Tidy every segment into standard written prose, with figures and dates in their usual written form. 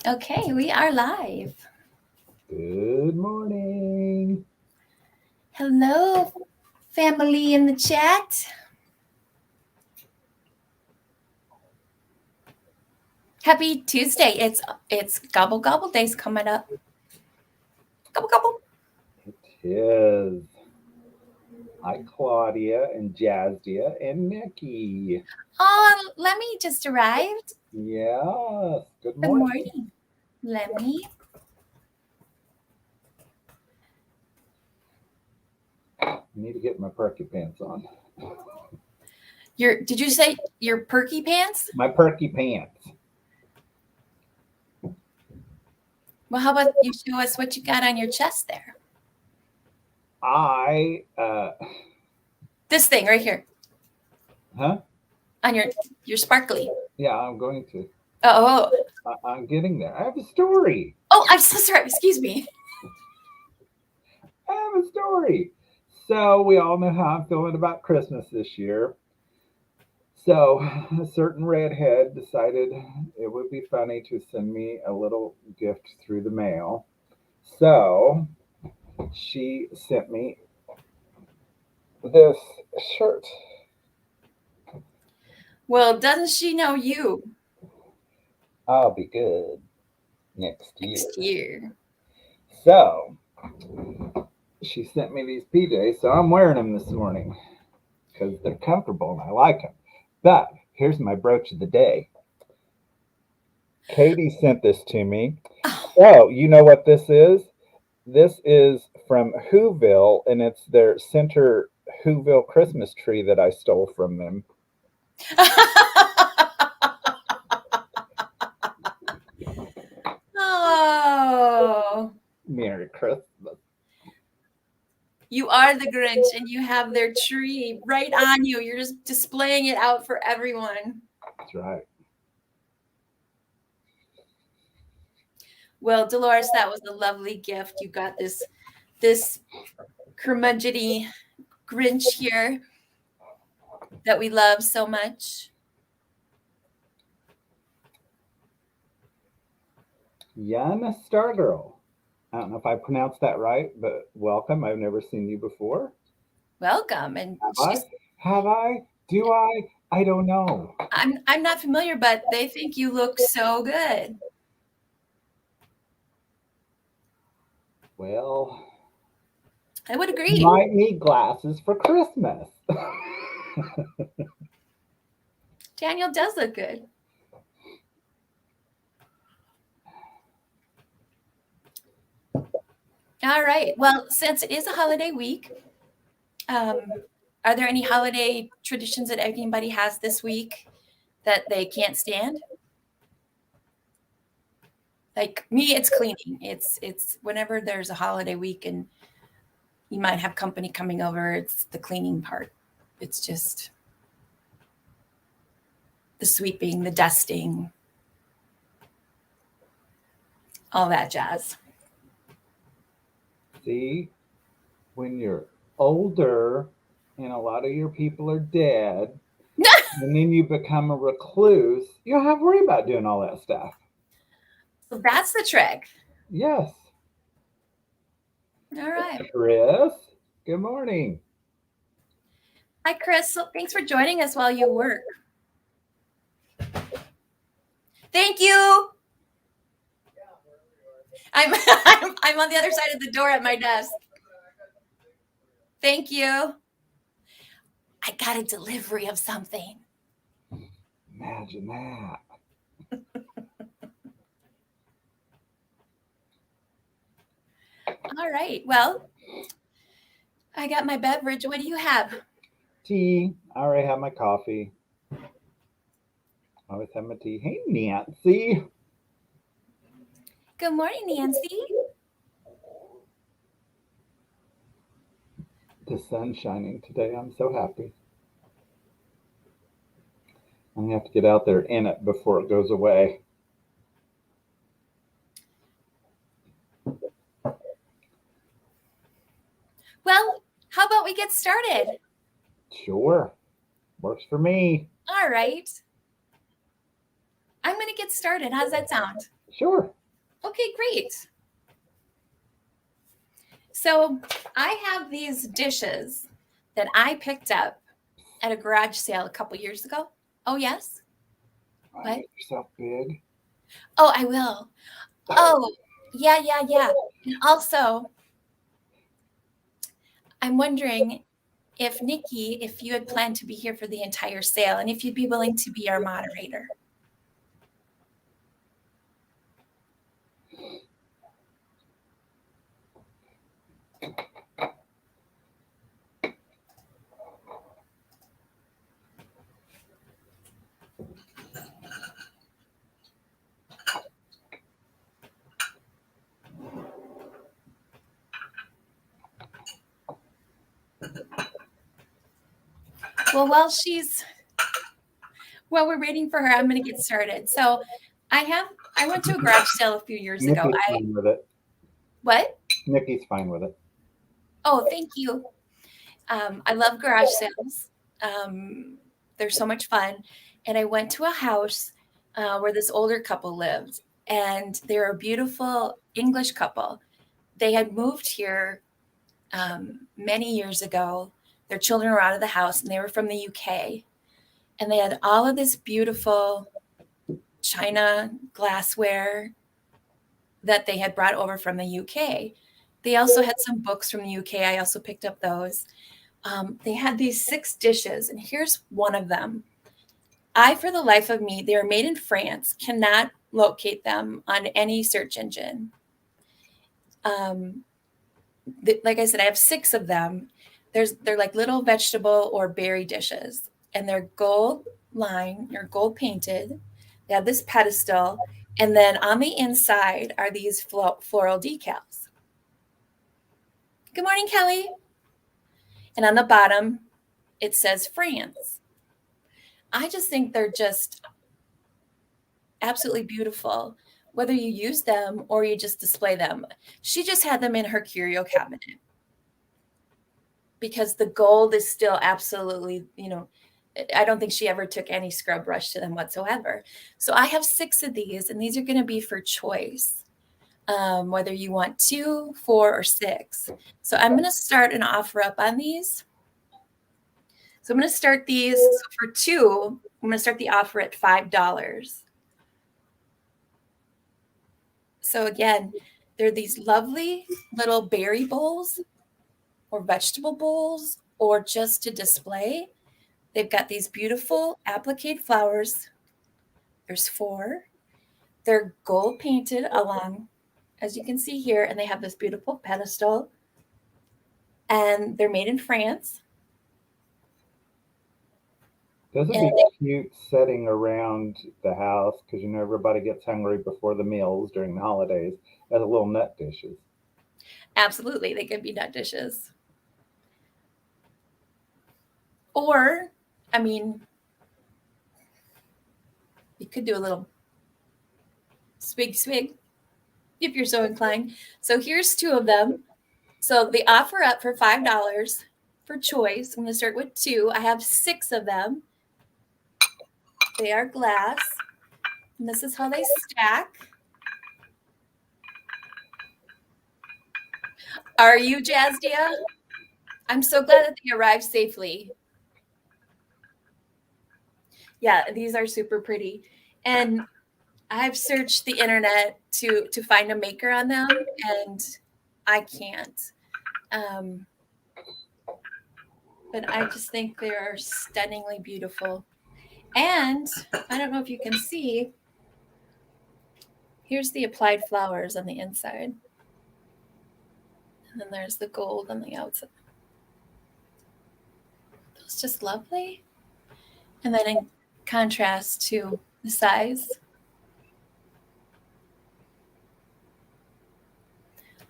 Okay, we are live. Good morning. Hello, family in the chat. Happy Tuesday. It's gobble gobble days coming up. Gobble gobble. It is. Hi, Claudia and Jazdia and Nikki. Oh, Lemmy just arrived. Yes. Good Good morning. morning, Lemmy. I need to get my perky pants on. Did you say your perky pants? My perky pants. Well, how about you show us what you got on your chest there? I This thing right here. huh? On your sparkly. Yeah, I'm going to. Oh. I'm getting there. I have a story. Oh, I'm so sorry. Excuse me. I have a story. So we all know how I'm feeling about Christmas this year. So a certain redhead decided it would be funny to send me a little gift through the mail. So she sent me this shirt. Well, doesn't she know you? I'll be good next year. Next year. So she sent me these PJs, so I'm wearing them this morning because they're comfortable and I like them. But here's my brooch of the day. Katie sent this to me. Oh, you know what this is? This is from Whoville, and it's their center Whoville Christmas tree that I stole from them. Oh. Merry Christmas. You are the Grinch and you have their tree right on you. You're just displaying it out for everyone. That's right. Well, Dolores, that was a lovely gift. You got this curmudgeony Grinch here that we love so much. Young Stargirl. I don't know if I pronounced that right, but welcome. I've never seen you before. Welcome. And Have I? Do I? I don't know. I'm not familiar, but they think you look so good. Well, I would agree. Might need glasses for Christmas. Daniel does look good. All right. Well, since it is a holiday week, are there any holiday traditions that anybody has this week that they can't stand? Like me, it's cleaning. It's whenever there's a holiday week and you might have company coming over, it's the cleaning part. It's just the sweeping, the dusting, all that jazz. See, when you're older and a lot of your people are dead, and then you become a recluse, you don't have to worry about doing all that stuff. So that's the trick. Yes. All right. Chris, good morning. Hi, Chris. So thanks for joining us while you work. Thank you. I'm on the other side of the door at my desk. Thank you. I got a delivery of something. Imagine that. All right. Well, I got my beverage. What do you have? Tea. I already have my coffee. I always have my tea. Hey, Nancy. Good morning, Nancy. The sun's shining today. I'm so happy. I'm gonna have to get out there in it before it goes away. Well, how about we get started? Sure. Works for me. All right. I'm going to get started. How does that sound? Sure. Okay, great. So I have these dishes that I picked up at a garage sale a couple years ago. Oh, yes? Why What? make yourself big? Oh, I will. Oh, yeah. And also, I'm wondering if Nikki, if you had planned to be here for the entire sale and if you'd be willing to be our moderator. Well, while we're waiting for her, I'm going to get started. So I went to a garage sale a few years ago. Nikki's fine with it. What? Nikki's fine with it. Oh, thank you. I love garage sales. They're so much fun. And I went to a house where this older couple lived, and they're a beautiful English couple. They had moved here many years ago. Their children were out of the house, and they were from the UK. And they had all of this beautiful china glassware that they had brought over from the UK. They also had some books from the UK. I also picked up those. They had these 6 dishes, and here's one of them. For the life of me, they were made in France, cannot locate them on any search engine. Like I said, I have 6 of them. They're like little vegetable or berry dishes, and they're gold lined or gold painted. They have this pedestal, and then on the inside are these floral decals. Good morning, Kelly. And on the bottom, it says France. I just think they're just absolutely beautiful, whether you use them or you just display them. She just had them in her curio cabinet because the gold is still absolutely, I don't think she ever took any scrub brush to them whatsoever. So I have 6 of these, and these are going to be for choice, whether you want 2, 4, or 6. So I'm going to start an offer up on these. So I'm going to start these for 2. I'm going to start the offer at $5. So again, they're these lovely little berry bowls or vegetable bowls or just to display. They've got these beautiful applique flowers. There's 4. They're gold painted along, as you can see here, and they have this beautiful pedestal. And they're made in France. Those would be cute setting around the house because everybody gets hungry before the meals during the holidays as little nut dishes. Absolutely, they could be nut dishes. Or, you could do a little swig if you're so inclined. So here's 2 of them. So the offer up for $5 for choice. I'm going to start with 2. I have 6 of them. They are glass. And this is how they stack. Are you, Jazdia? I'm so glad that they arrived safely. Yeah, these are super pretty. And I've searched the internet to find a maker on them, and I can't. But I just think they are stunningly beautiful. And I don't know if you can see, here's the applied flowers on the inside. And then there's the gold on the outside. It's just lovely. And then in contrast to the size.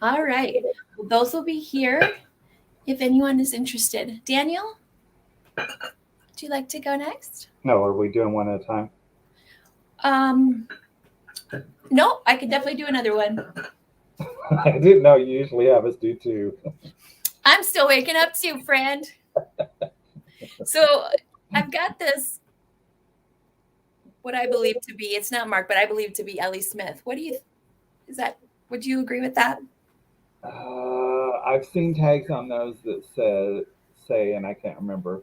All right. Well, those will be here if anyone is interested. Daniel, would you like to go next? No, are we doing one at a time? No, I could definitely do another one. I didn't know you usually have us do 2. I'm still waking up too, friend. So I've got this what I believe to be, it's not Mark, but I believe to be Ellie Smith. Would you agree with that? I've seen tags on those that say, and I can't remember.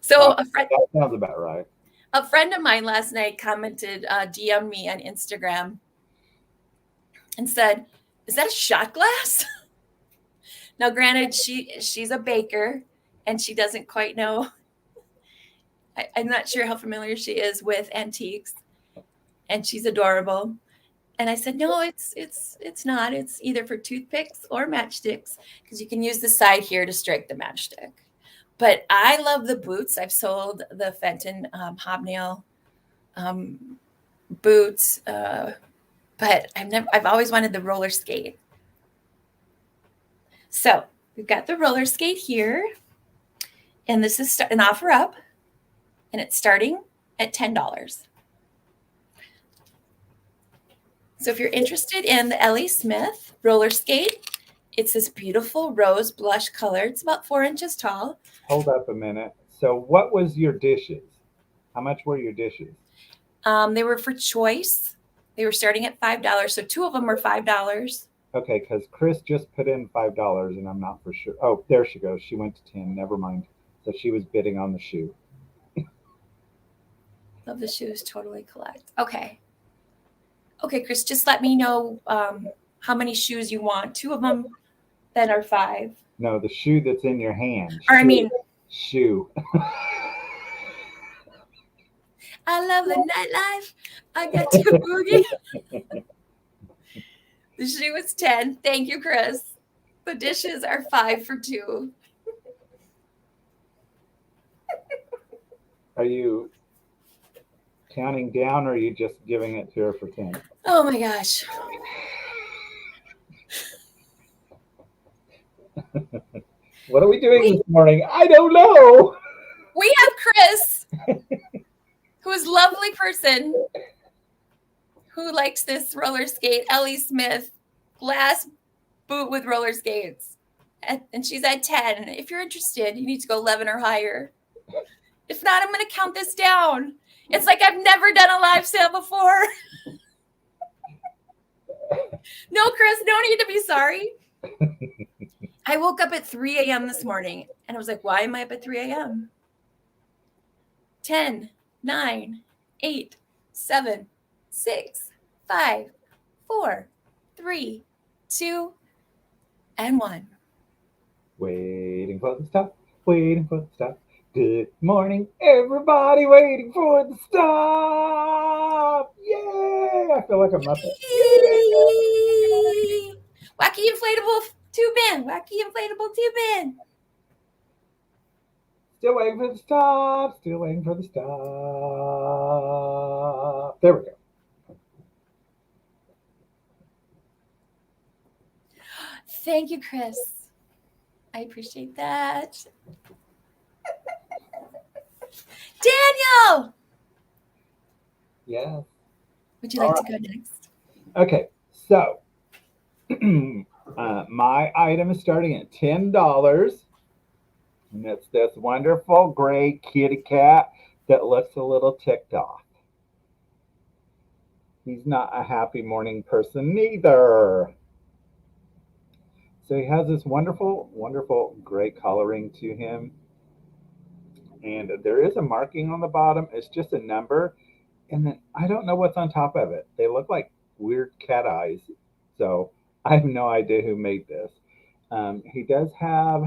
So that sounds about right. A friend of mine last night commented, DM me on Instagram and said, "Is that a shot glass?" Now, granted, she's a baker and she doesn't quite know. I'm not sure how familiar she is with antiques, and she's adorable. And I said, no, it's not. It's either for toothpicks or matchsticks, because you can use the side here to strike the matchstick. But I love the boots. I've sold the Fenton hobnail boots, but I've always wanted the roller skate. So we've got the roller skate here, and this is an offer up, and it's starting at $10. So if you're interested in the Ellie Smith roller skate, it's this beautiful rose blush color. It's about 4 inches tall. Hold up a minute. So what was your dishes? How much were your dishes? They were for choice. They were starting at $5. So 2 of them were $5. Okay, because Chris just put in $5 and I'm not for sure. Oh, there she goes. She went to 10. Never mind. So she was bidding on the shoe. Love the shoes. Totally collect. Okay. Okay, Chris, just let me know how many shoes you want. 2 of them that are $5. No, the shoe that's in your hand. Or I mean, shoe. I love the nightlife. I got to boogie. The shoe is 10. Thank you, Chris. The dishes are 5 for 2. Are you counting down, or are you just giving it to her for 10? Oh my gosh. What are we doing this morning? I don't know. We have Chris, who is a lovely person, who likes this roller skate, Ellie Smith, glass boot with roller skates. And she's at 10. If you're interested, you need to go 11 or higher. If not, I'm going to count this down. It's like I've never done a live sale before. No, Chris, no need to be sorry. I woke up at 3 a.m. this morning, and I was like, why am I up at 3 a.m.? 10, 9, 8, 7, 6, 5, 4, 3, 2, and 1. Waiting for the stop. Waiting for the stop. Good morning, everybody. Waiting for the stop. Yay! I feel like a muppet. Yay! Wacky inflatable tube in. Wacky inflatable tube in. Still waiting for the stop. Still waiting for the stop. There we go. Thank you, Chris. I appreciate that. Daniel! Yeah. Would you like to go next? Okay, so my item is starting at $10. And it's this wonderful gray kitty cat that looks a little ticked off. He's not a happy morning person neither. So he has this wonderful, wonderful gray coloring to him. And there is a marking on the bottom. It's just a number. And then I don't know what's on top of it. They look like weird cat eyes. So I have no idea who made this. He does have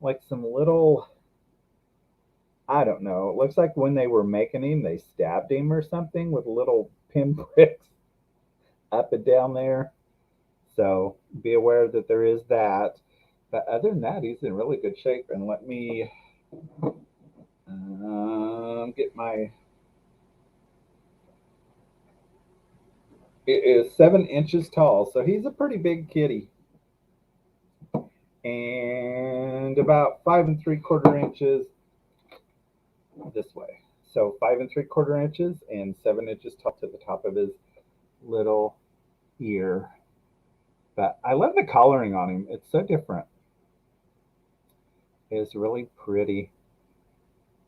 like some little, I don't know. It looks like when they were making him, they stabbed him or something with little pinpricks up and down there. So be aware that there is that. But other than that, he's in really good shape. And let me get my... It is 7 inches tall, so he's a pretty big kitty. And about 5 3/4 inches this way. So 5 3/4 inches and 7 inches tall to the top of his little ear. But I love the coloring on him. It's so different. It's really pretty.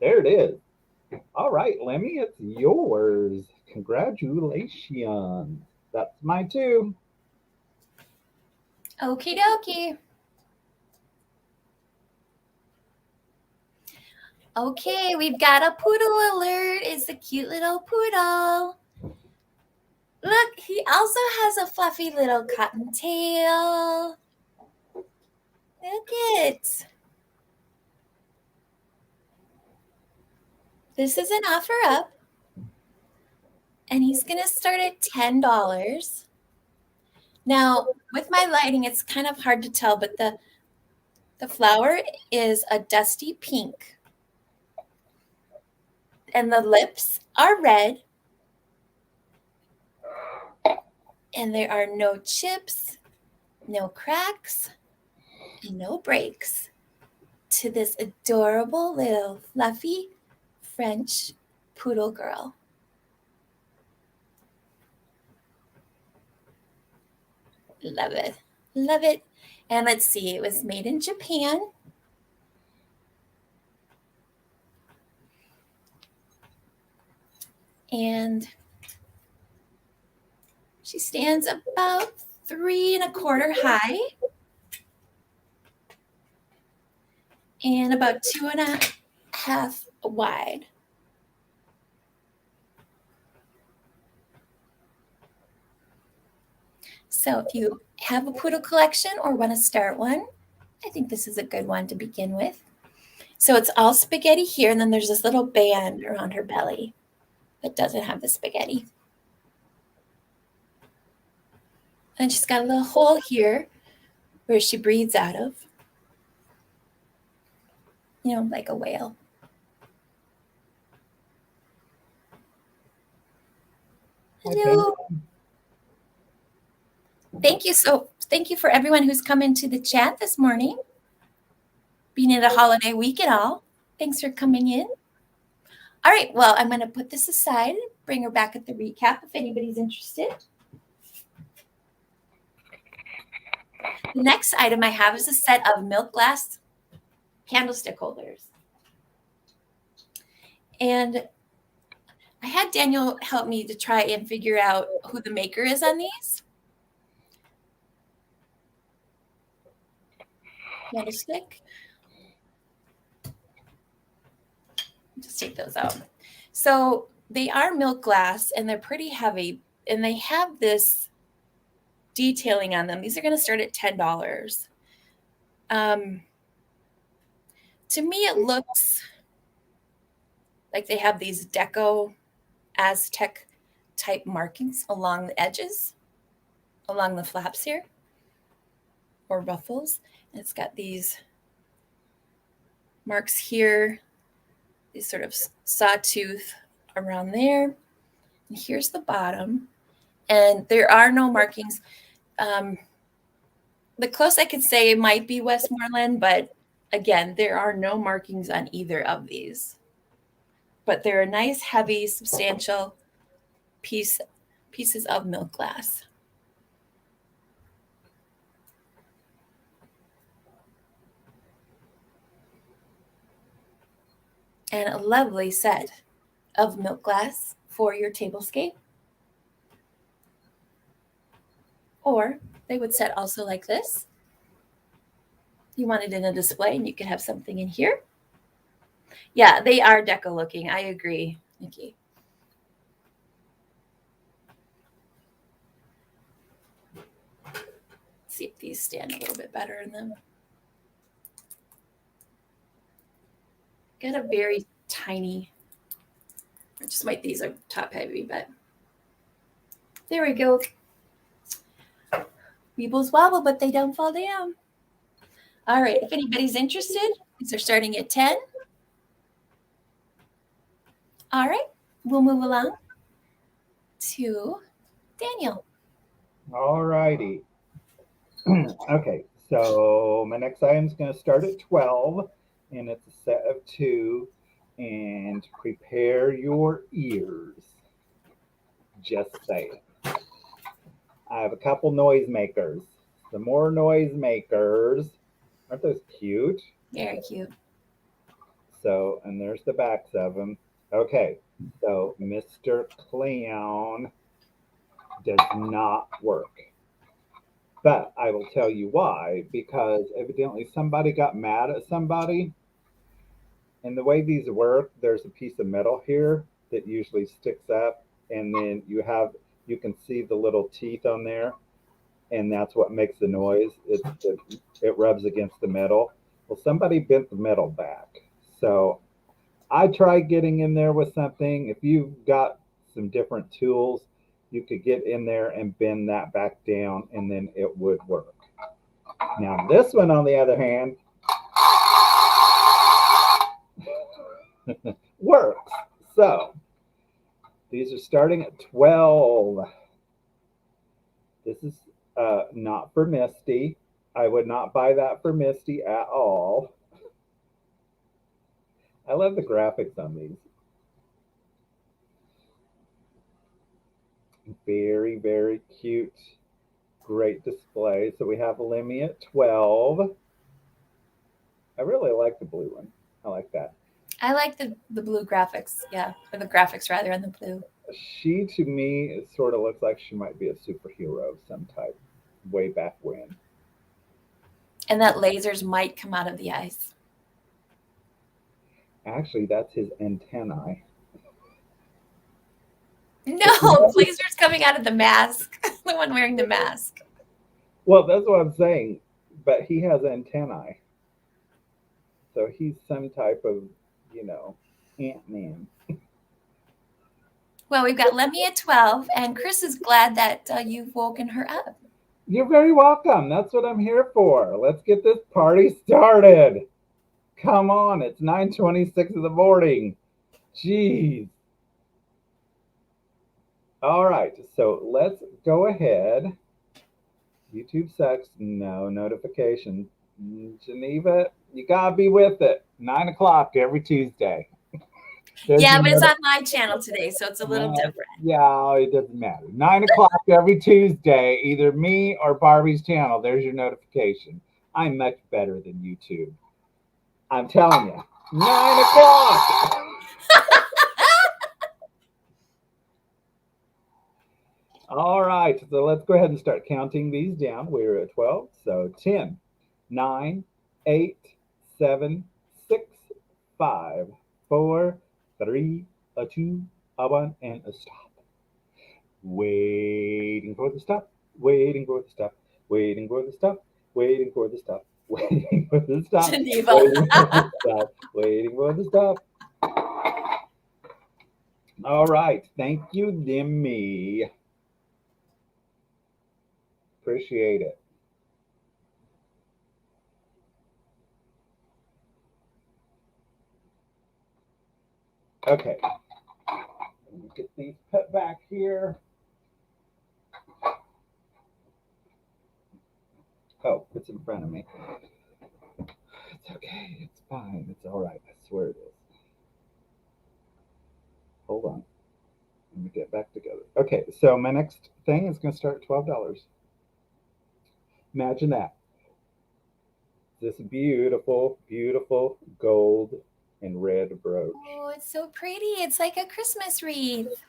There it is. All right, Lemmy, it's yours. Congratulations. That's mine too. Okie dokie. Okay, we've got a poodle alert. It's a cute little poodle. Look, he also has a fluffy little cottontail. Look it. This is an offer up. And he's going to start at $10. Now, with my lighting, it's kind of hard to tell, but the flower is a dusty pink. And the lips are red. And there are no chips, no cracks, and no breaks to this adorable little fluffy French poodle girl. Love it. Love it. And let's see, it was made in Japan. And she stands about 3¼ high and about 2½ wide. So if you have a poodle collection or want to start one, I think this is a good one to begin with. So it's all spaghetti here, and then there's this little band around her belly that doesn't have the spaghetti. And she's got a little hole here where she breathes out of, like a whale. Hello. Thank you for everyone who's come into the chat this morning. Being it a holiday week and all. Thanks for coming in. All right, well, I'm going to put this aside, bring her back at the recap if anybody's interested. The next item I have is a set of milk glass candlestick holders. And I had Daniel help me to try and figure out who the maker is on these. Candlestick. Just take those out. So they are milk glass and they're pretty heavy, and they have this detailing on them. These are going to start at $10. To me, it looks like they have these deco Aztec type markings along the edges, along the flaps here, or ruffles. And it's got these marks here, these sort of sawtooth around there. And here's the bottom. And there are no markings. The close I could say might be Westmoreland, but again, there are no markings on either of these. But they're a nice, heavy, substantial pieces of milk glass. And a lovely set of milk glass for your tablescape. Or they would set also like this. You want it in a display and you could have something in here. Yeah, they are deco looking. I agree, Nikki. Let's see if these stand a little bit better in them. Got a very tiny, these are top heavy, but there we go. Weebles wobble, but they don't fall down. All right, if anybody's interested, these are starting at 10. All right, we'll move along to Daniel. All righty. Okay, so my next item is going to start at 12, and it's a set of 2. And prepare your ears. Just saying. I have a couple noise makers. Some more noise makers. Aren't those cute? Very cute. So, and there's the backs of them. Okay, so Mr. Clown does not work. But I will tell you why, because evidently somebody got mad at somebody. And the way these work, there's a piece of metal here that usually sticks up, and then you can see the little teeth on there, and that's what makes the noise. It rubs against the metal. Well, somebody bent the metal back. So I tried getting in there with something. If you've got some different tools, you could get in there and bend that back down, and then it would work. Now, this one, on the other hand, works. So these are starting at 12. This is not for Misty. I would not buy that for Misty at all. I love the graphics on these. Very, very cute. Great display. So we have Lemmy at 12. I really like the blue one. I like that. I like the blue graphics. Yeah, or the graphics rather on the blue. She, to me, it sort of looks like she might be a superhero of some type way back when. And that lasers might come out of the eyes. Actually, that's his antennae. No, lasers coming out of the mask. The one wearing the mask. Well, that's what I'm saying. But he has antennae. So he's some type of, Ant-Man. Well, we've got Lemmy at 12, and Chris is glad that you've woken her up. You're very welcome. That's what I'm here for. Let's get this party started. Come on, it's 9:26 in the morning. Jeez. All right, so let's go ahead. YouTube sucks. No notifications. Geneva, you gotta be with it. 9 o'clock every Tuesday. Yeah, but it's on my channel today, so it's a little different. Yeah, it doesn't matter. 9 o'clock every Tuesday, either me or Barbie's channel. There's your notification. I'm much better than YouTube. I'm telling you. 9 o'clock. All right, so let's go ahead and start counting these down. We're at 12, so 10, 9, 8, 7, 6, 5, 4, 3, a 2, a 1, and a stop. Waiting for the stop, waiting for the stop, waiting for the stop, waiting for the stop, waiting for the stop, Geneva. Waiting for the stop. All right, thank you, Demi. Appreciate it. Okay, let me get these put back here. Oh, it's in front of me. It's okay. It's fine. It's all right. I swear it is. Hold on. Let me get back together. Okay, so my next thing is going to start at $12. Imagine that. This beautiful, beautiful gold and red brooch. Oh, it's so pretty. It's like a Christmas wreath.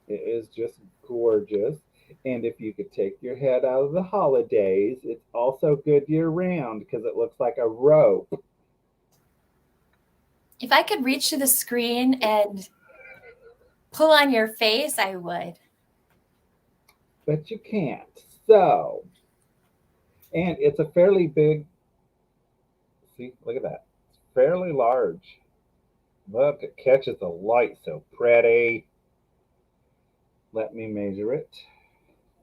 It is just gorgeous. And if you could take your head out of the holidays, it's also good year round because it looks like a rope. If I could reach to the screen and pull on your face, I would. But you can't. So, and it's a fairly big, see, look at that. It's fairly large. Look, it catches the light so pretty. Let me measure it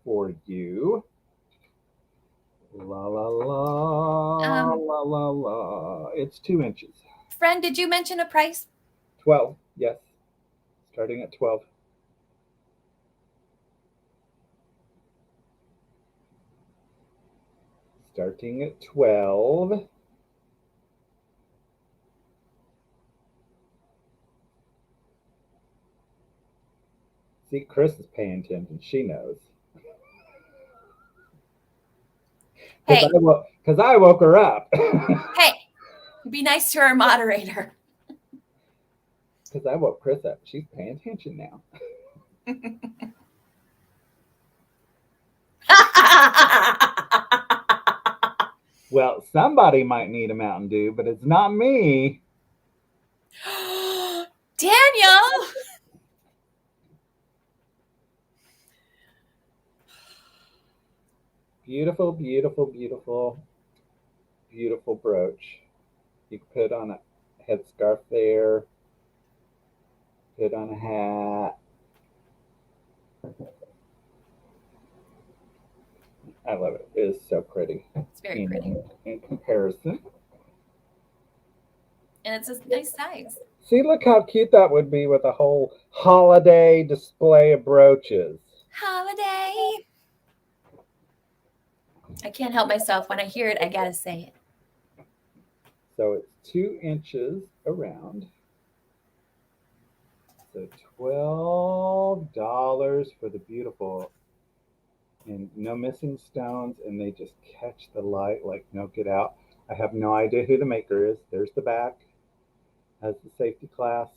for you. La la la, la la la. It's 2 inches. Friend, did you mention a price? 12, yes. Starting at 12. Starting at 12. See, Chris is paying attention. She knows. Hey. Because I woke her up. Hey, be nice to our moderator. Because I woke Chris up. She's paying attention now. Well, somebody might need a Mountain Dew, but it's not me. Daniel. Beautiful, beautiful, beautiful, beautiful brooch. You can put on a headscarf there, put on a hat. I love it. It is so pretty. It's very pretty. In comparison. And it's a nice size. See, look how cute that would be with a whole holiday display of brooches. Holiday. I can't help myself. When I hear it, I gotta say it. So it's 2 inches around. So $12 for the beautiful, and no missing stones, and they just catch the light like no get out. I have no idea who the maker is. There's the back, has the safety clasp.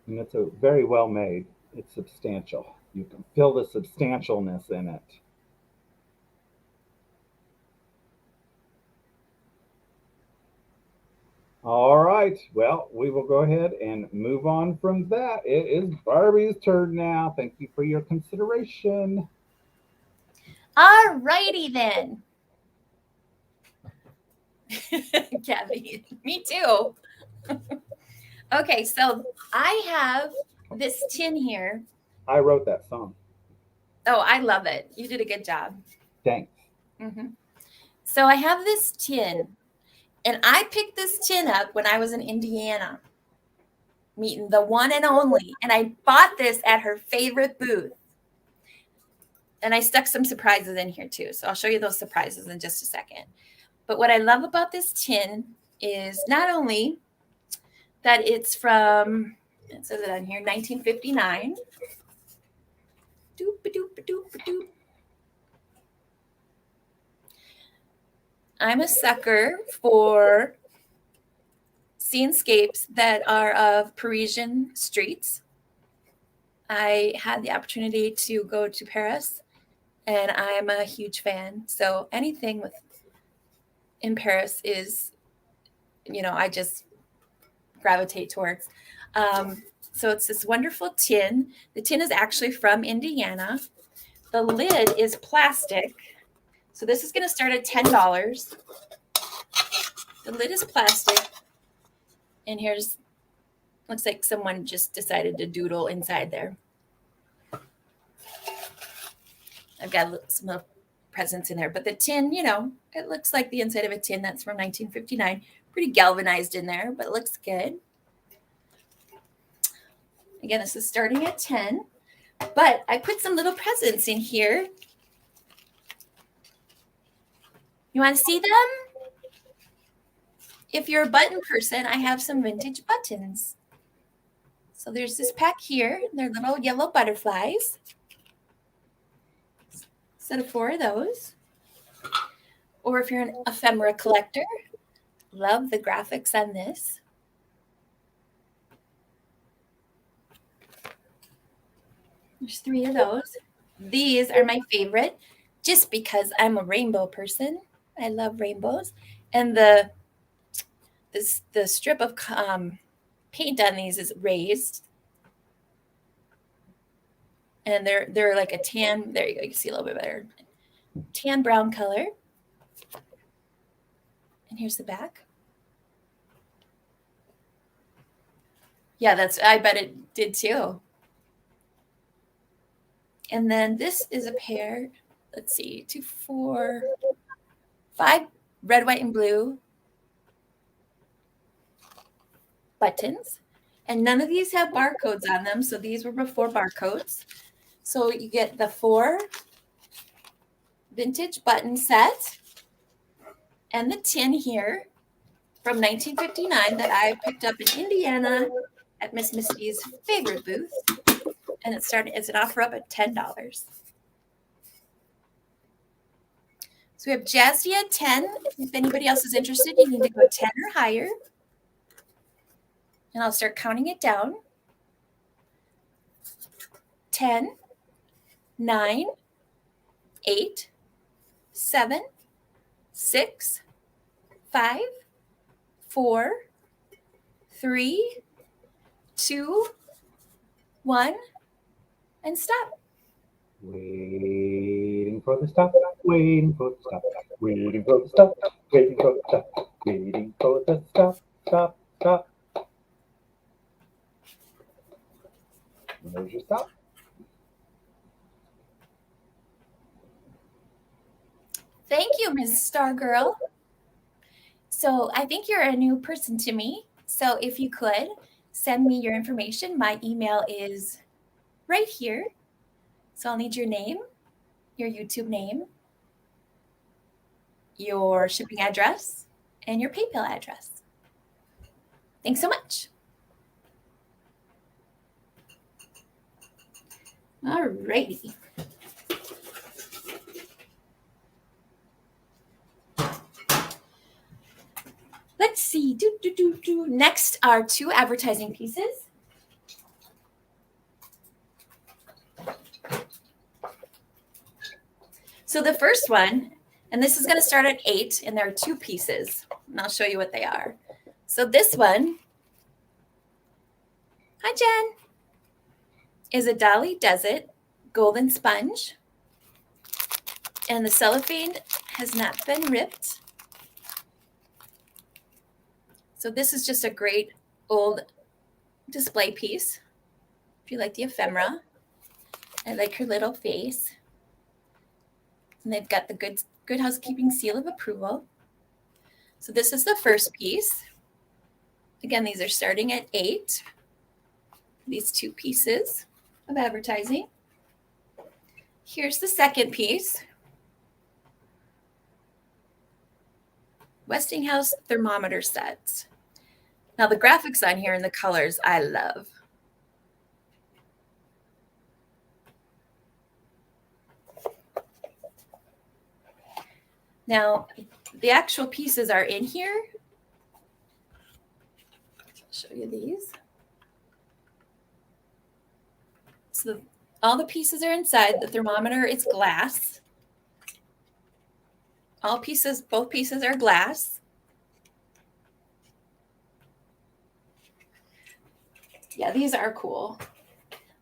And it's a very well made. It's substantial. You can feel the substantialness in it. All right. Well, we will go ahead and move on from that. It is Barbie's turn now. Thank you for your consideration. All righty then. Gabby, me too. Okay, so I have this tin here. I wrote that song. Oh, I love it. You did a good job. Thanks. Mm-hmm. So I have this tin, and I picked this tin up when I was in Indiana, meeting the one and only. And I bought this at her favorite booth. And I stuck some surprises in here too. So I'll show you those surprises in just a second. But what I love about this tin is not only that it's from, it says it on here, 1959. Doop-a-doop-a-doop-a-doop. I'm a sucker for scenescapes that are of Parisian streets. I had the opportunity to go to Paris, and I'm a huge fan. So anything in Paris is, I just gravitate towards. So it's this wonderful tin. The tin is actually from Indiana. The lid is plastic. So this is going to start at $10. The lid is plastic. And here's, looks like someone just decided to doodle inside there. I've got some little presents in there. But the tin, it looks like the inside of a tin that's from 1959. Pretty galvanized in there, but it looks good. Again, this is starting at 10. But I put some little presents in here. You want to see them? If you're a button person, I have some vintage buttons. So there's this pack here. They're little yellow butterflies. Set of 4 of those. Or if you're an ephemera collector, love the graphics on this. There's 3 of those. These are my favorite just because I'm a rainbow person. I love rainbows. And the strip of paint on these is raised. And they're like a tan. There you go. You can see a little bit better. Tan brown color. And here's the back. Yeah, I bet it did too. And then this is a pair, let's see, 2, 4, 5 red, white, and blue buttons. And none of these have barcodes on them. So these were before barcodes. So you get the 4 vintage button set and the tin here from 1959 that I picked up in Indiana at Miss Misty's favorite booth. And it's an offer up at $10. So we have Jazzy at 10. If anybody else is interested, you need to go 10 or higher. And I'll start counting it down. 10, 9, 8, 7, 6, 5, 4, 3, 2, 1, and stop. Waiting for the stop, waiting for the stop, waiting for the stop, waiting for the stop, waiting for the stop, stop, stop. And there's your stop. Thank you, Ms. Star Girl. So I think you're a new person to me. So if you could send me your information, my email is right here. So I'll need your name, your YouTube name, your shipping address, and your PayPal address. Thanks so much. All righty. Let's see. Next are 2 advertising pieces. So the first one, and this is going to start at 8, and there are 2 pieces, and I'll show you what they are. So this one, hi Jen, is a Dolly Does It golden sponge, and the cellophane has not been ripped. So this is just a great old display piece. If you like the ephemera, I like her little face. And they've got the good housekeeping seal of approval. So this is the first piece. Again, these are starting at 8. These 2 pieces of advertising. Here's the second piece. Westinghouse Thermometer Set. Now the graphics on here and the colors I love. Now, the actual pieces are in here. I'll show you these. So all the pieces are inside. The thermometer is glass. Both pieces are glass. Yeah, these are cool.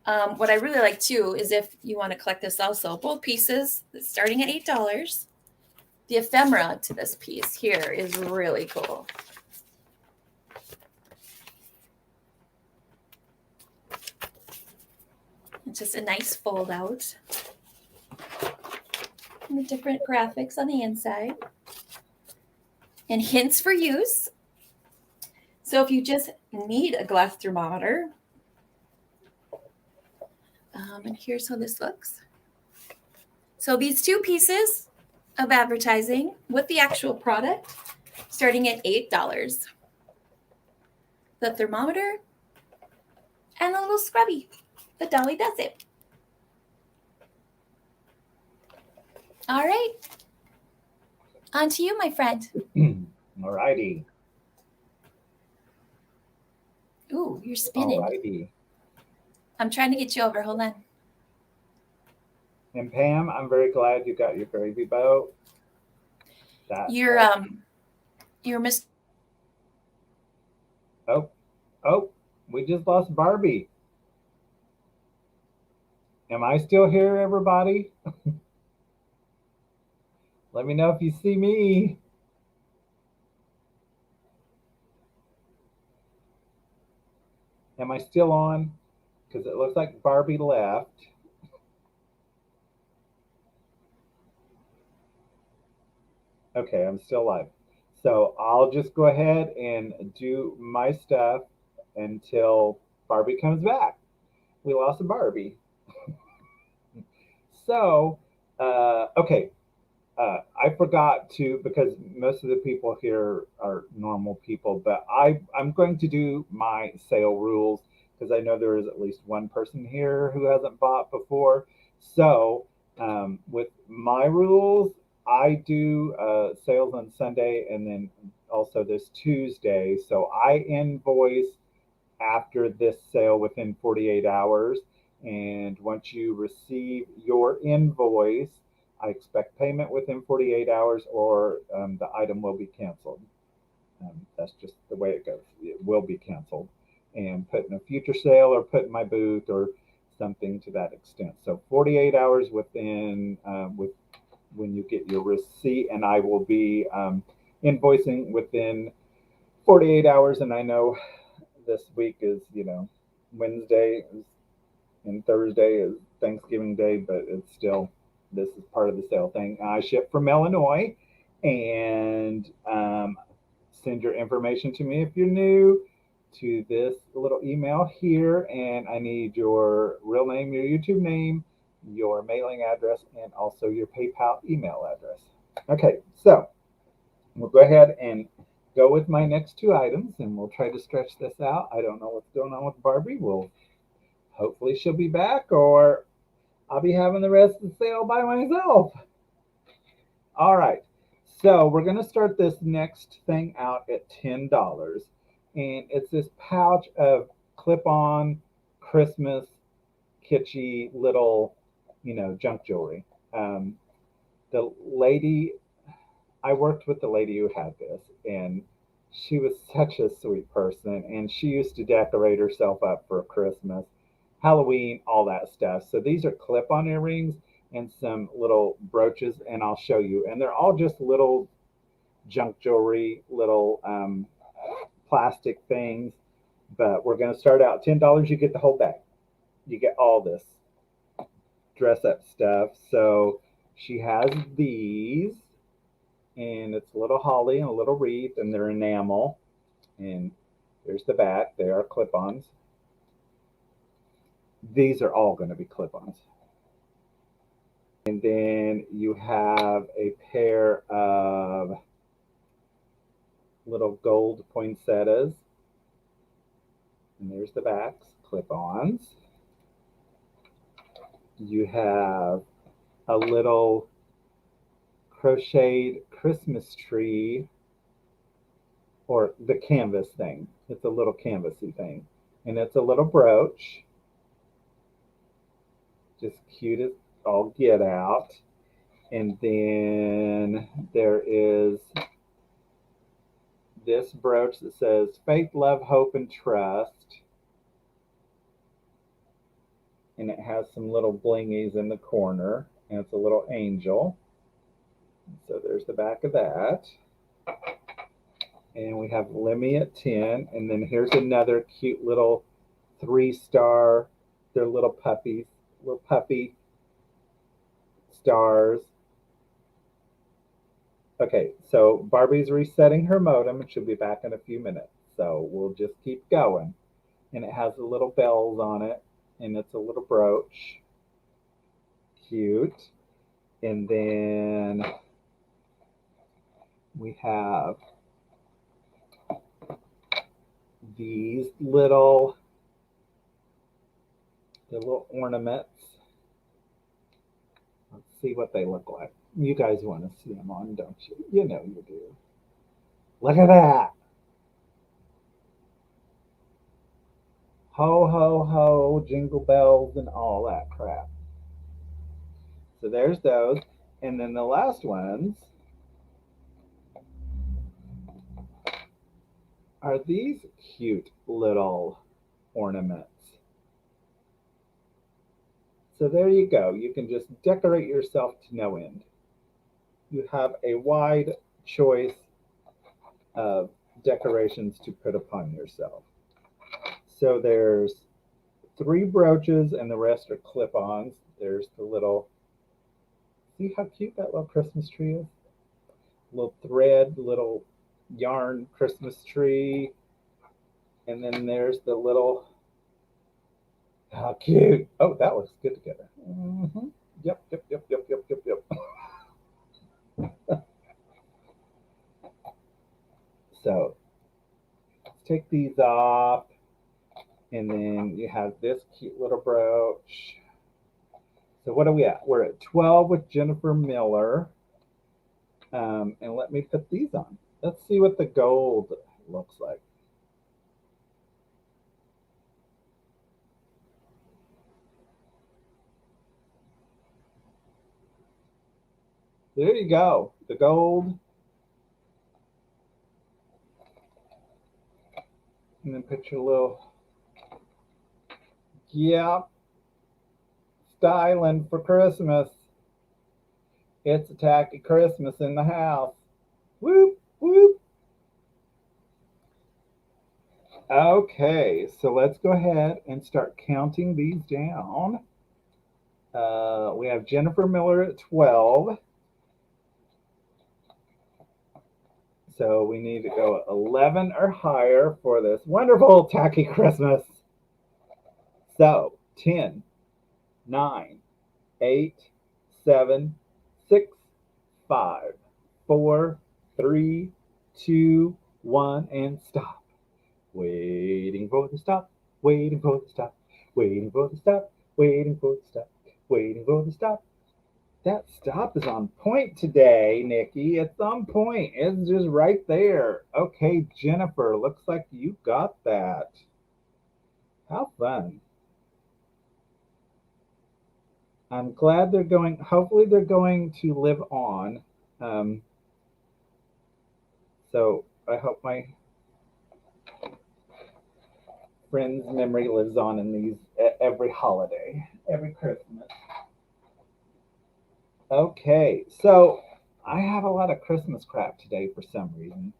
What I really like too is if you want to collect this also, both pieces starting at $8. The ephemera to this piece here is really cool. It's just a nice fold out. And the different graphics on the inside. And hints for use. So if you just need a glass thermometer, and here's how this looks. So these 2 pieces of advertising with the actual product starting at $8. The thermometer and the little scrubby, the Dolly Does It. All right. On to you, my friend. All righty. Ooh, you're spinning. All righty. I'm trying to get you over. Hold on. And Pam, I'm very glad you got your gravy boat. You're Mr. Oh, we just lost Barbie. Am I still here, everybody? Let me know if you see me. Am I still on? Because it looks like Barbie left. Okay, I'm still live. So I'll just go ahead and do my stuff until Barbie comes back. We lost a Barbie. So, okay. I forgot to, because most of the people here are normal people, but I'm going to do my sale rules because I know there is at least one person here who hasn't bought before. So with my rules, I do sales on Sunday and then also this Tuesday. So I invoice after this sale within 48 hours. And once you receive your invoice, I expect payment within 48 hours or the item will be canceled. That's just the way it goes. It will be canceled and put in a future sale or put in my booth or something to that extent. So 48 hours within with when you get your receipt, and I will be invoicing within 48 hours. And I know this week is, Wednesday and Thursday is Thanksgiving Day, but it's still, this is part of the sale thing. I ship from Illinois, and send your information to me if you're new to this little email here. And I need your real name, your YouTube name, your mailing address, and also your PayPal email address. Okay, so we'll go ahead and go with my next two items and we'll try to stretch this out. I don't know what's going on with Barbie. Hopefully she'll be back, or I'll be having the rest of the sale by myself. All right. So we're going to start this next thing out at $10. And it's this pouch of clip-on Christmas kitschy little, junk jewelry. The lady, I worked with the lady who had this, and she was such a sweet person. And she used to decorate herself up for Christmas, Halloween, all that stuff. So these are clip-on earrings and some little brooches, and I'll show you. And they're all just little junk jewelry, little plastic things. But we're going to start out $10. You get the whole bag. You get all this dress up stuff. So she has these, and it's a little holly and a little wreath, and they're enamel. And there's the back. They are clip-ons. These are all going to be clip-ons. And then you have a pair of little gold poinsettias. And there's the backs, clip-ons. You have a little crocheted Christmas tree, or the canvas thing. It's a little canvasy thing. And it's a little brooch. Just cute as all get out. And then there is this brooch that says faith, love, hope, and trust. And it has some little blingies in the corner, and it's a little angel. So there's the back of that. And we have Lemmy at 10. And then here's another cute little 3-star. They're little puppies, little puppy stars. Okay, so Barbie's resetting her modem, and she'll be back in a few minutes. So we'll just keep going. And it has the little bells on it, and it's a little brooch. Cute. And then we have these little ornaments. Let's see what they look like. You guys want to see them on, don't you? You know you do. Look at that. Ho, ho, ho, jingle bells and all that crap. So there's those. And then the last ones are these cute little ornaments. So there you go. You can just decorate yourself to no end. You have a wide choice of decorations to put upon yourself. So there's 3 brooches and the rest are clip-ons. There's the little, see how cute that little Christmas tree is? Little thread, little yarn Christmas tree. And then there's the little, how cute. Oh, that looks good together. Mm-hmm. Yep. So let's take these off. And then you have this cute little brooch. So what are we at? We're at 12 with Jennifer Miller. And let me put these on. Let's see what the gold looks like. There you go, the gold. And then put your little, yeah, styling for Christmas. It's a tacky Christmas in the house. Whoop, whoop. Okay, so let's go ahead and start counting these down. We have Jennifer Miller at 12. So we need to go 11 or higher for this wonderful tacky Christmas. So 10, 9, 8, 7, 6, 5, 4, 3, 2, 1, and stop. Waiting for the stop, waiting for the stop, waiting for the stop, waiting for the stop, waiting for the stop. That stop is on point today, Nikki. It's on point. It's just right there. Okay, Jennifer, looks like you got that. How fun. I'm glad they're going, hopefully they're going to live on. So I hope my friend's memory lives on in these every holiday, every Christmas. Okay, so I have a lot of Christmas crap today for some reason.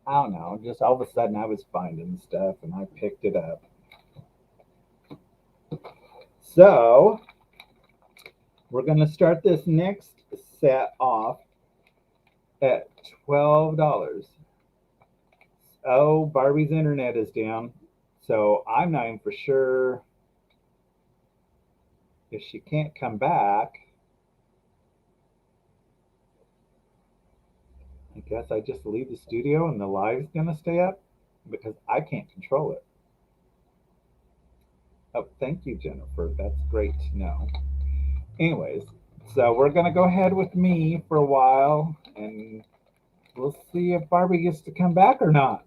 I don't know, just all of a sudden I was finding stuff and I picked it up. So we're going to start this next set off at $12. Oh, Barbie's internet is down. So I'm not even for sure if she can't come back. I guess I just leave the studio and the live's going to stay up because I can't control it. Oh, thank you, Jennifer. That's great to know. Anyways, so we're going to go ahead with me for a while and we'll see if Barbie gets to come back or not.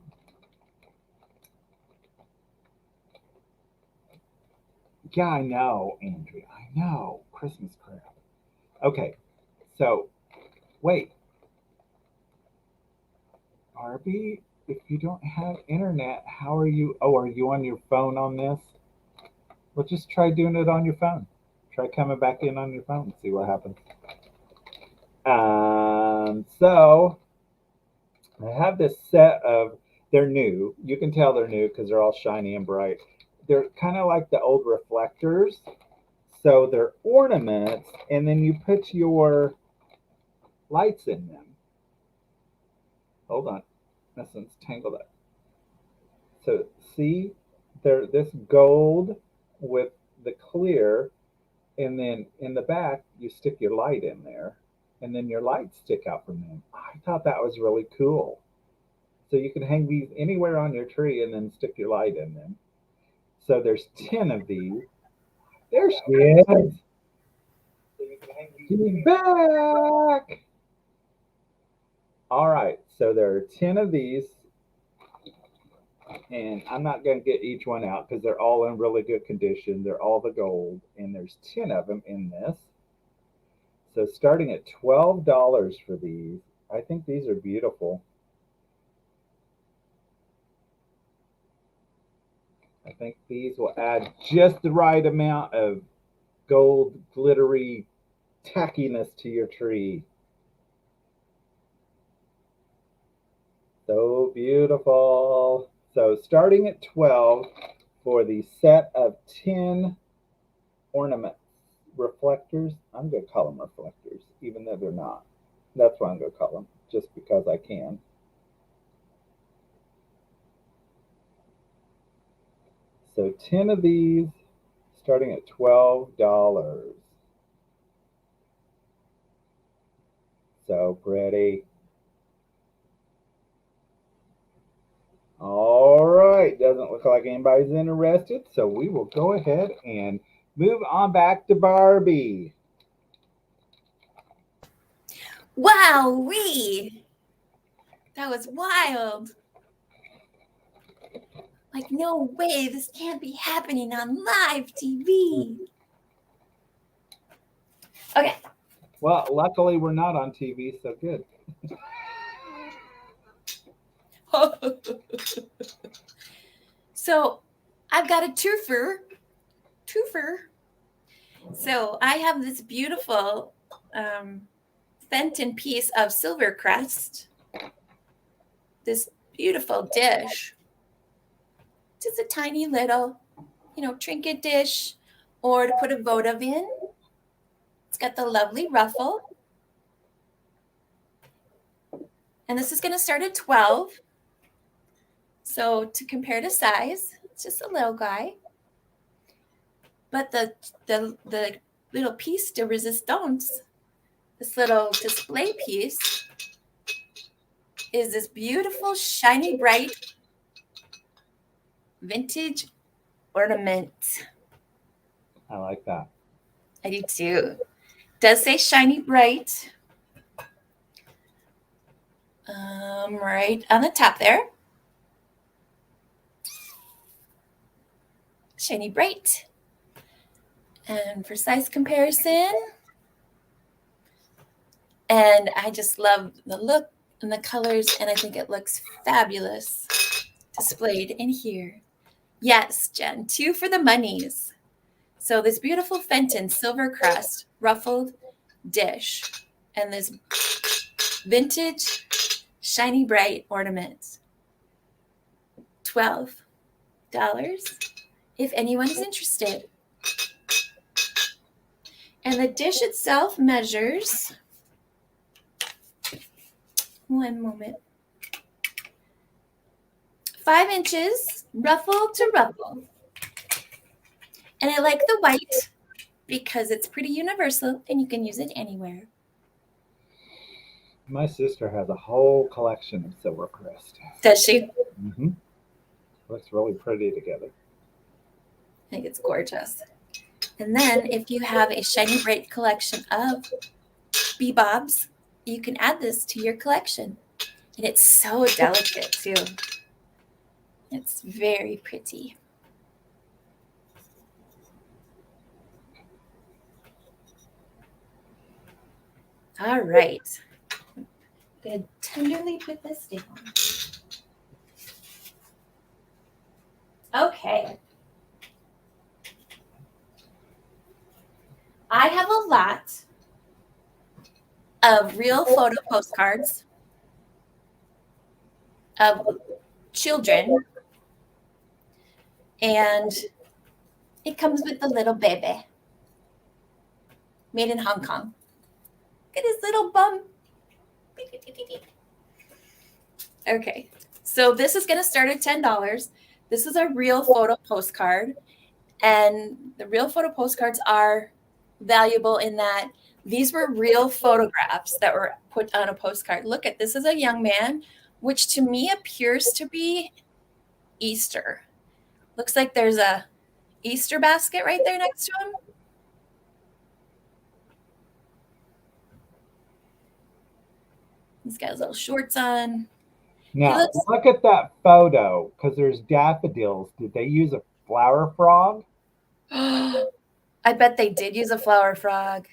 Yeah, I know, Andrea. I know. Christmas crap. Okay, so wait. Barbie, if you don't have internet, how are you? Oh, are you on your phone on this? Well, just try doing it on your phone. Try coming back in on your phone and see what happens. So I have this set of, they're new. You can tell they're new because they're all shiny and bright. They're kind of like the old reflectors. So they're ornaments, and then you put your lights in them. Hold on. This one's tangled up. So see, they're this gold with the clear, and then in the back you stick your light in there, and then your lights stick out from them. I thought that was really cool. So you can hang these anywhere on your tree and then stick your light in them. So there's 10 of these. There she is. She's back. All right, so there are 10 of these, and I'm not going to get each one out because they're all in really good condition. They're all the gold, and there's 10 of them in this. So starting at $12 for these, I think these are beautiful. I think these will add just the right amount of gold, glittery tackiness to your tree. So beautiful. So starting at 12 for the set of 10 ornament reflectors. I'm going to call them reflectors, even though they're not. That's what I'm going to call them, just because I can. So 10 of these, starting at $12. So pretty. All right, doesn't look like anybody's interested, so we will go ahead and move on back to Barbie. Wowee! That was wild. Like, no way, this can't be happening on live TV. Okay. Well, luckily we're not on TV, so good. So I've got a twofer. So I have this beautiful Fenton piece of silver crest. This beautiful dish. Just a tiny little, trinket dish, or to put a votive in. It's got the lovely ruffle. And this is going to start at 12. So to compare to size, it's just a little guy. But the little piece de resistance, this little display piece, is this beautiful, shiny, bright vintage ornament. I like that. I do too. It does say shiny, bright. Right on the top there. Shiny, bright. And for size comparison, and I just love the look and the colors, and I think it looks fabulous displayed in here. Yes, Jen, 2 for the monies. So this beautiful Fenton silver crest ruffled dish and this vintage shiny bright ornament. $12 if anyone is interested. And the dish itself measures, one moment, 5 inches, ruffle to ruffle. And I like the white because it's pretty universal and you can use it anywhere. My sister has a whole collection of silver crest. Does she? Mm-hmm. Looks really pretty together. I think it's gorgeous. And then if you have a shiny bright collection of bebobs, you can add this to your collection. And it's so delicate too. It's very pretty. All right. I'm going to tenderly put this down. Okay. I have a lot of real photo postcards of children, and it comes with the little baby made in Hong Kong. Look at his little bum. Okay, so this is going to start at $10. This is a real photo postcard, and the real photo postcards are valuable in that these were real photographs that were put on a postcard. Look at this is a young man, which to me appears to be Easter. Looks like there's a Easter basket right there next to him. He's got his little shorts on. Now, look at that photo, because there's daffodils. Did they use a flower frog? I bet they did use a flower frog.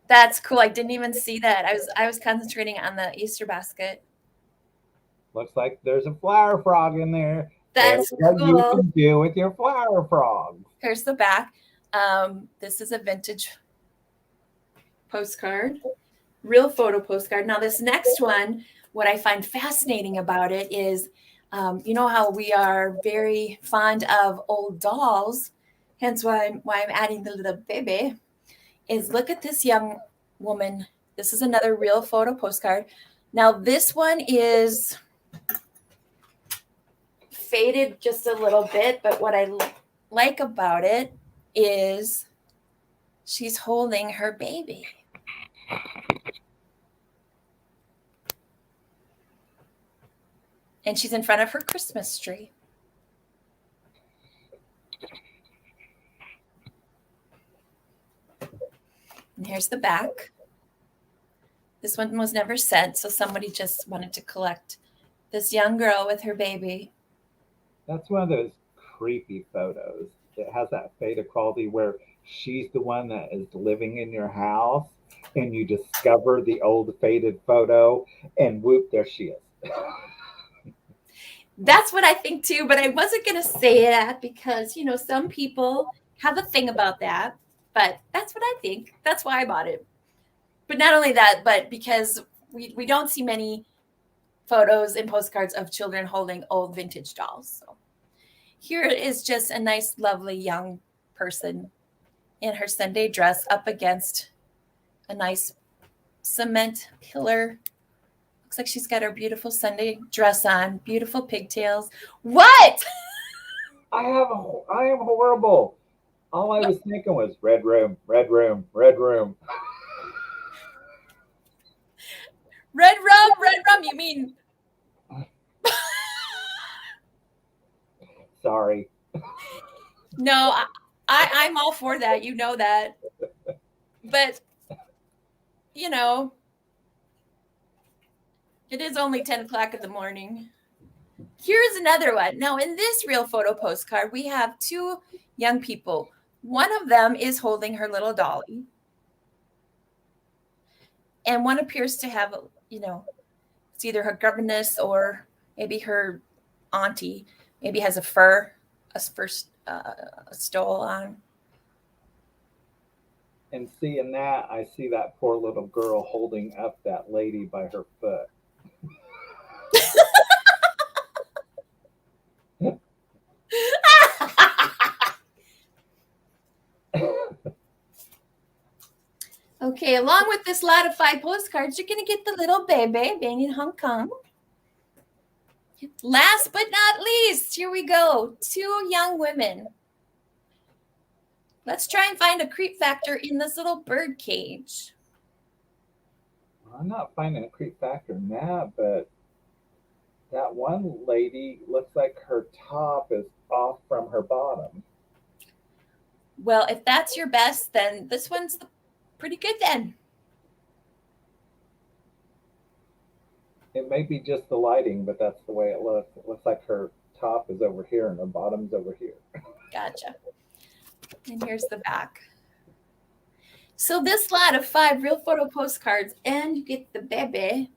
That's cool. I didn't even see that. I was concentrating on the Easter basket. Looks like there's a flower frog in there. That's what cool. you can do with your flower frog. Here's the back. This is a vintage postcard, real photo postcard. Now this next one, what I find fascinating about it is, you know how we are very fond of old dolls, hence why I'm adding the little baby, is look at this young woman. This is another real photo postcard. Now this one is faded just a little bit, but what I like about it is she's holding her baby. And she's in front of her Christmas tree. And Here's the back. This one was never sent, so somebody just wanted to collect this young girl with her baby. That's one of those creepy photos. It has that faded quality where she's the one that is living in your house and you discover the old faded photo and whoop, there she is. That's what I think too, but I wasn't going to say that because, some people have a thing about that, but that's what I think. That's why I bought it. But not only that, but because we don't see many photos and postcards of children holding old vintage dolls. So here is just a nice, lovely young person in her Sunday dress up against a nice cement pillar. Looks like she's got her beautiful Sunday dress on, beautiful pigtails. What? I am horrible. All I was thinking was red room, red room, red room. Red rum, you mean? Sorry. No, I'm all for that. You know that. But, it is only 10 o'clock in the morning. Here's another one. Now, in this real photo postcard, we have two young people. One of them is holding her little dolly. And one appears to have, it's either her governess or maybe her auntie. Maybe has a stole on. And seeing that, I see that poor little girl holding up that lady by her foot. Okay, along with this lot of 5 postcards, you're going to get the little baby being in Hong Kong. Last but not least, here we go. 2 young women. Let's try and find a creep factor in this little bird cage. I'm not finding a creep factor in that, but that one lady looks like her top is off from her bottom. Well, if that's your best, then this one's pretty good then. It may be just the lighting, but that's the way it looks. It looks like her top is over here and her bottom's over here. Gotcha. And here's the back. So this lot of 5 real photo postcards, and you get the baby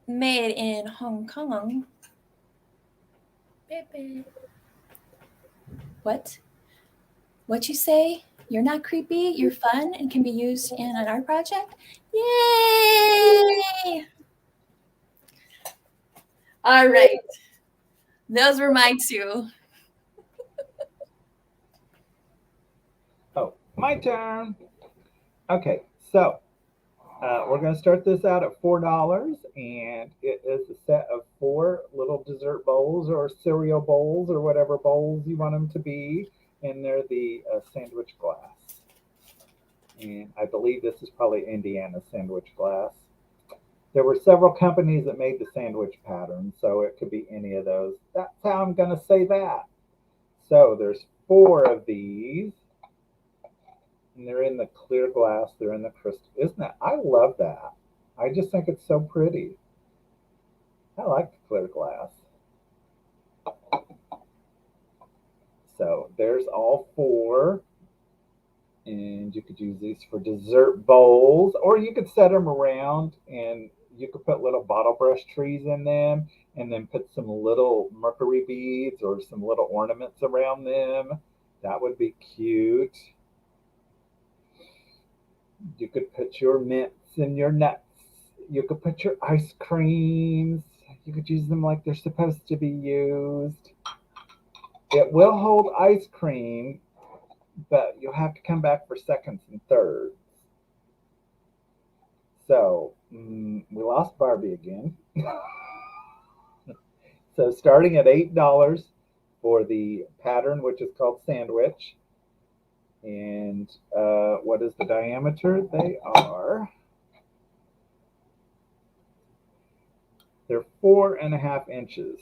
made in Hong Kong. Baby. What? What you say? You're not creepy, you're fun, and can be used in an art project? Yay! All right. Those were my 2. Oh, my turn. Okay, so we're going to start this out at $4, and it is a set of 4 little dessert bowls or cereal bowls or whatever bowls you want them to be, and they're the sandwich glass. And I believe this is probably Indiana sandwich glass. There were several companies that made the sandwich pattern, so it could be any of those. That's how I'm going to say that. So there's 4 of these. And they're in the clear glass. They're in the crystal. Isn't that? I love that. I just think it's so pretty. I like the clear glass. So there's all 4. And you could use these for dessert bowls, or you could set them around and you could put little bottle brush trees in them and then put some little mercury beads or some little ornaments around them. That would be cute. You could put your mints and your nuts. You could put your ice creams. You could use them like they're supposed to be used. It will hold ice cream, but you'll have to come back for seconds and thirds. So we lost Barbie again. So starting at $8 for the pattern, which is called sandwich. And what is the diameter? They're 4.5 inches.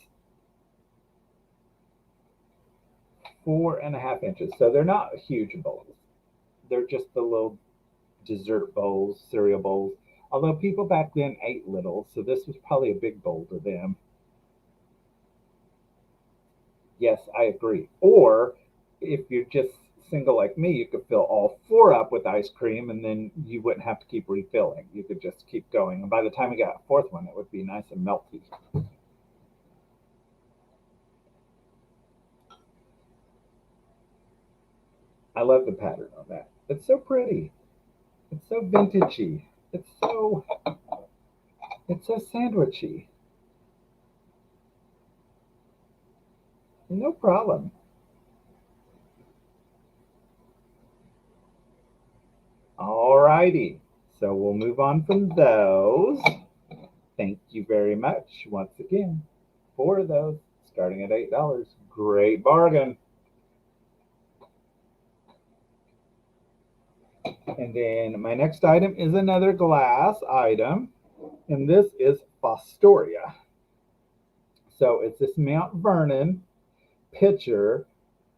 4.5 inches. So they're not huge bowls. They're just the little dessert bowls, cereal bowls. Although people back then ate little, so this was probably a big bowl to them. Yes, I agree. Or if you're just single like me, you could fill all four up with ice cream and then you wouldn't have to keep refilling. You could just keep going. And by the time you got a fourth one, it would be nice and melty. I love the pattern on that. It's so pretty. It's so vintagey. It's so sandwichy. No problem. All righty. So we'll move on from those. Thank you very much once again for those, starting at $8. Great bargain. And then my next item is another glass item, and this is Fostoria. So it's this Mount Vernon pitcher,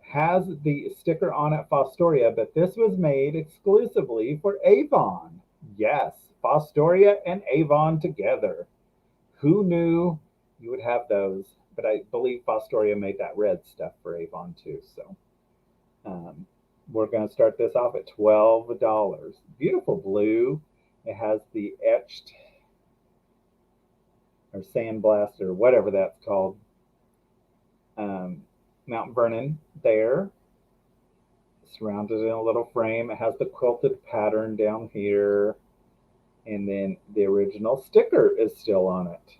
has the sticker on it Fostoria, but this was made exclusively for Avon. Yes, Fostoria and Avon together. Who knew you would have those? But I believe Fostoria made that red stuff for Avon too. So we're going to start this off at $12. Beautiful blue. It has the etched or sandblast or whatever that's called. Mount Vernon there, surrounded in a little frame. It has the quilted pattern down here, and then the original sticker is still on it.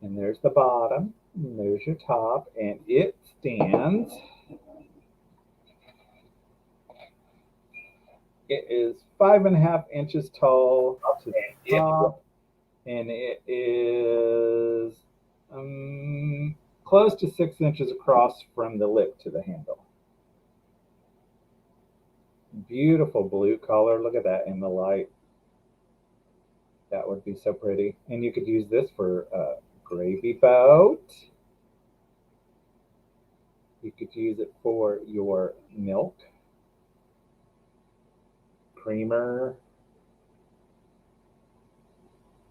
And there's the bottom, and there's your top, and it stands. It is 5.5 inches tall to the top, and it is close to 6 inches across from the lip to the handle. Beautiful blue color. Look at that in the light. That would be so pretty. And you could use this for a gravy boat. You could use it for your milk, creamer,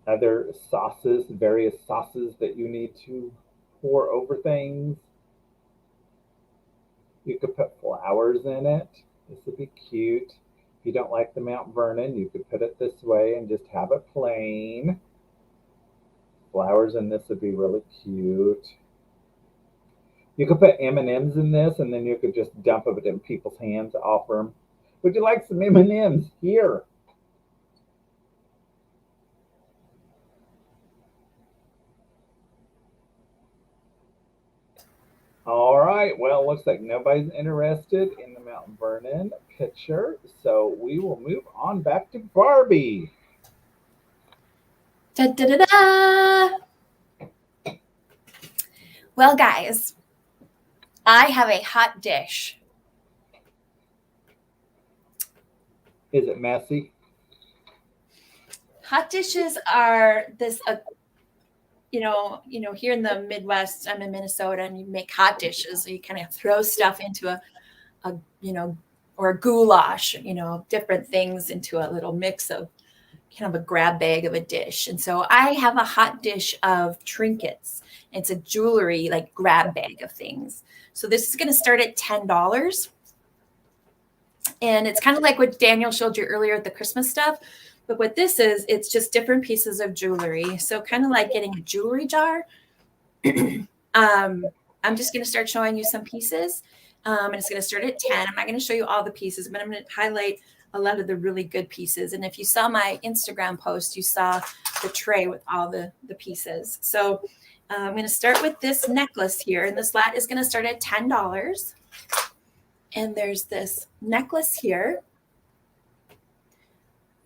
other sauces, various sauces that you need to pour over things. You could put flowers in it. This would be cute. If you don't like the Mount Vernon, you could put it this way and just have it plain. Flowers in this would be really cute. You could put M&Ms in this, and then you could just dump it in people's hands, offer them. Would you like some M&Ms? Here. All right. Well, it looks like nobody's interested in the Mount Vernon picture, so we will move on back to Barbie. Da, da, da, da. Well, guys, I have a hot dish. Is it messy? Hot dishes are this, here in the Midwest, I'm in Minnesota, and you make hot dishes. So you kind of throw stuff into a or a goulash, different things into a little mix of kind of a grab bag of a dish. And so I have a hot dish of trinkets. It's a jewelry, like grab bag of things. So this is going to start at $10. And it's kind of like what Daniel showed you earlier at the Christmas stuff. But what this is, it's just different pieces of jewelry. So kind of like getting a jewelry jar. I'm just going to start showing you some pieces. And it's going to start at 10. I'm not going to show you all the pieces, but I'm going to highlight a lot of the really good pieces. And if you saw my Instagram post, you saw the tray with all the pieces. So I'm going to start with this necklace here. And this lot is going to start at $10. And there's this necklace here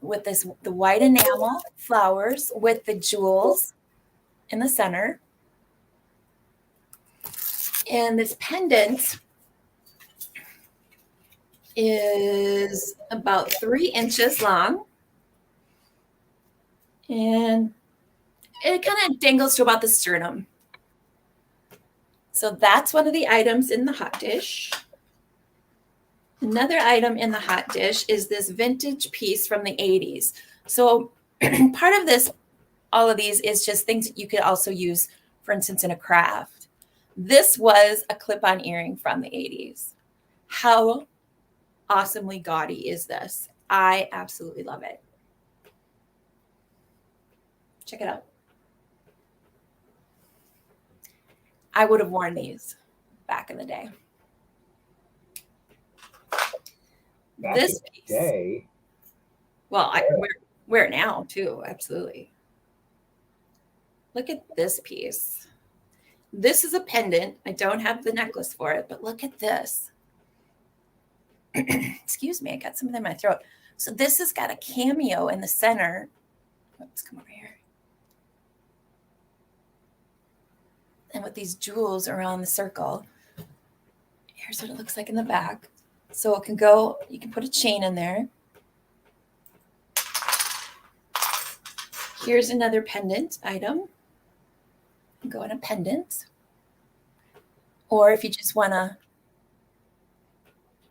with the white enamel flowers with the jewels in the center. And this pendant is about 3 inches long. And it kind of dangles to about the sternum. So that's one of the items in the hot dish. Another item in the hot dish is this vintage piece from the 80s. So part of this, all of these is just things that you could also use, for instance, in a craft. This was a clip-on earring from the 80s. How awesomely gaudy is this? I absolutely love it. Check it out. I would have worn these back in the day. This piece. Day. Well, I wear it now too. Absolutely. Look at this piece. This is a pendant. I don't have the necklace for it, but look at this. Excuse me, I got something in my throat. So this has got a cameo in the center. Let's come over here. And with these jewels around the circle. Here's what it looks like in the back. So it can go, you can put a chain in there. Here's another pendant item. Go in a pendant. Or if you just want to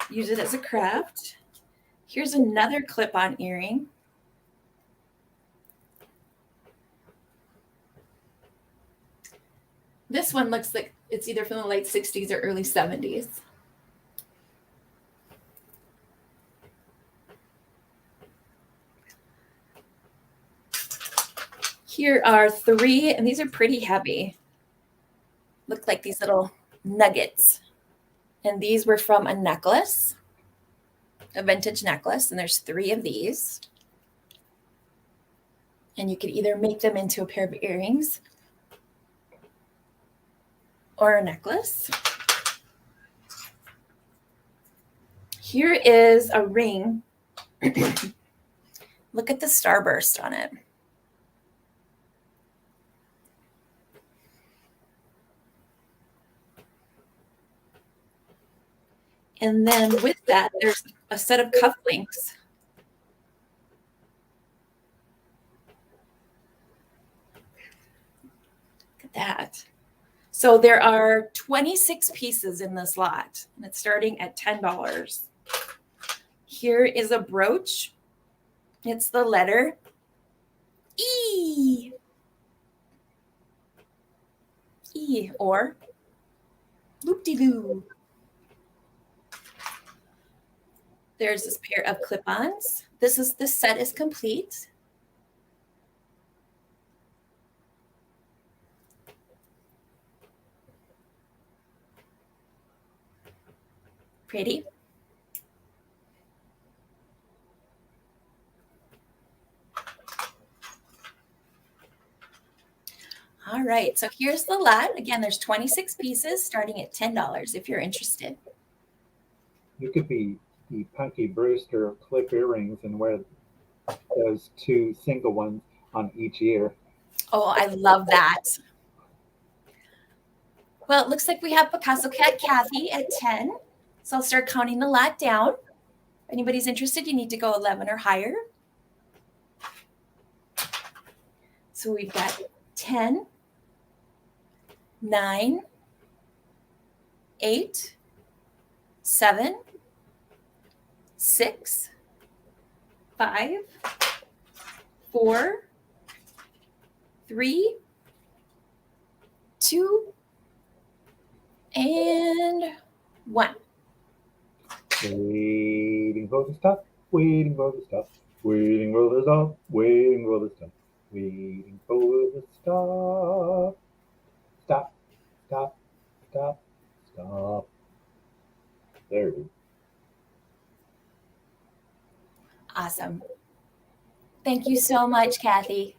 use it as a craft. Here's another clip-on earring. This one looks like it's either from the late 60s or early 70s. Here are 3, and these are pretty heavy. Look like these little nuggets. And these were from a necklace, a vintage necklace, and there's 3 of these. And you could either make them into a pair of earrings or a necklace. Here is a ring. Look at the starburst on it. And then with that, there's a set of cufflinks. Look at that. So there are 26 pieces in this lot, and it's starting at $10. Here is a brooch. It's the letter E. E, or loop-de-loo. There's this pair of clip-ons. This set is complete. Pretty. All right, so here's the lot. Again, there's 26 pieces starting at $10 if you're interested. You could be the Punky Brewster clip earrings and wear those 2 single ones on each ear. Oh, I love that. Well, it looks like we have Picasso Cat Kathy at 10. So I'll start counting the lot down. If anybody's interested, you need to go 11 or higher. So we've got 10, 9, 8, 7, 6, 5, 4, 3, 2, and 1. Waiting for the stop, waiting for the stop, waiting for the stop, waiting for the stop, waiting for the stop. Stop, stop, stop, stop. There it is. Awesome. Thank you so much, Kathy.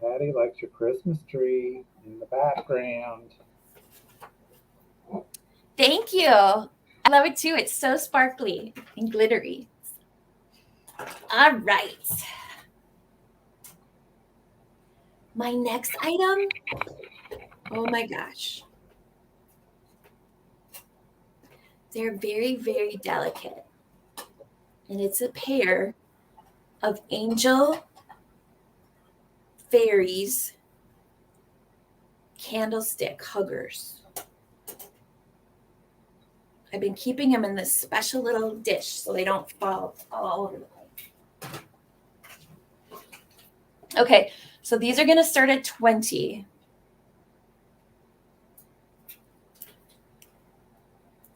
Patty likes your Christmas tree in the background. Thank you. I love it too. It's so sparkly and glittery. All right. My next item. Oh my gosh. They're very, very delicate. And it's a pair of angel Fairies candlestick huggers. I've been keeping them in this special little dish so they don't fall all over the place. Okay, so these are going to start at 20.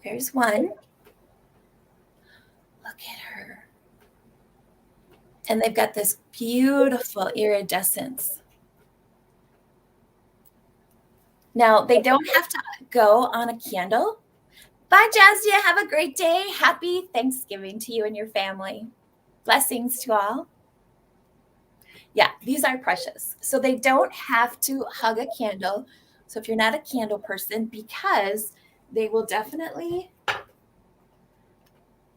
There's one. Look at her. And they've got this beautiful iridescence. Now, they don't have to go on a candle. Bye, Jazia. Have a great day. Happy Thanksgiving to you and your family. Blessings to all. Yeah, these are precious. So they don't have to hug a candle. So if you're not a candle person, because they will definitely,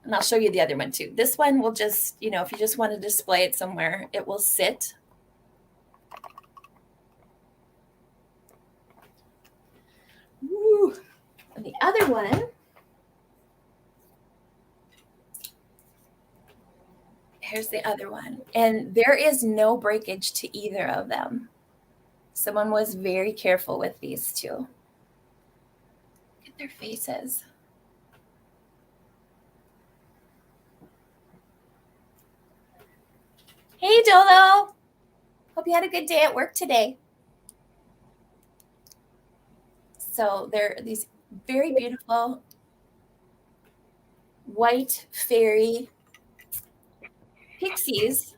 and I'll show you the other one too. This one will just, if you just want to display it somewhere, it will sit. Woo. And the other one, here's the other one. And there is no breakage to either of them. Someone was very careful with these two. Look at their faces. Hey, Dolo. Hope you had a good day at work today. So they're these very beautiful white fairy pixies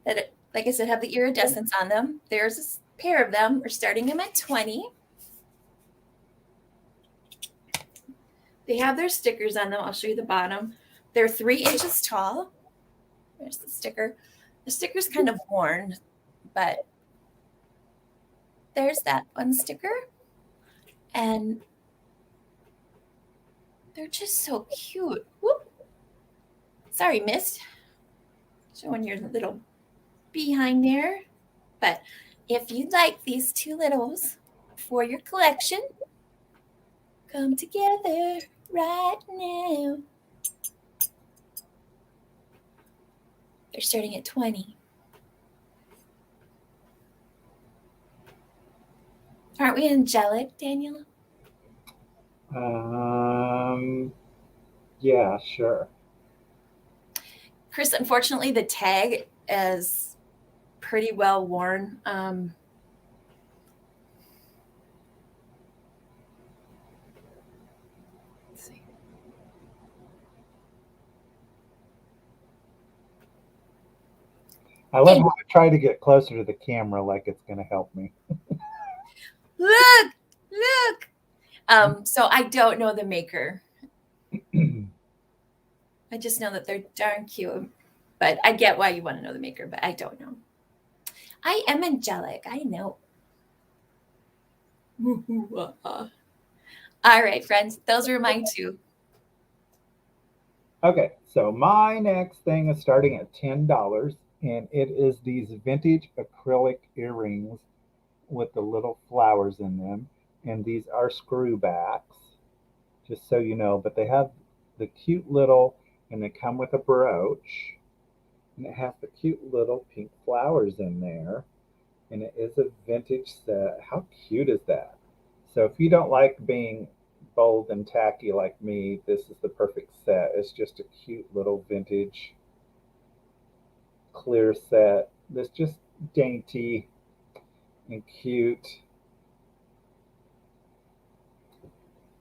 that, like I said, have the iridescence on them. There's a pair of them. We're starting them at 20. They have their stickers on them. I'll show you the bottom. They're 3 inches tall. There's the sticker. The sticker's kind of worn, but there's that one sticker. And they're just so cute. Whoop. Sorry, miss. Showing your little behind there. But if you'd like these 2 littles for your collection, come together right now. They're starting at 20. Aren't we angelic, Daniel? Yeah, sure. Chris, unfortunately, the tag is pretty well worn. Let's see. I love how I try to get closer to the camera like it's going to help me. Look. So I don't know the maker. I just know that they're darn cute. But I get why you want to know the maker, but I don't know. I am angelic. I know. All right, friends. Those are mine too. Okay, so my next thing is starting at $10, and it is these vintage acrylic earrings with the little flowers in them. And these are screw backs, just so you know, but they have the cute little, and they come with a brooch, and it has the cute little pink flowers in there. And it is a vintage set. How cute is that? So if you don't like being bold and tacky like me, this is the perfect set. It's just a cute little vintage clear set that's just dainty and cute.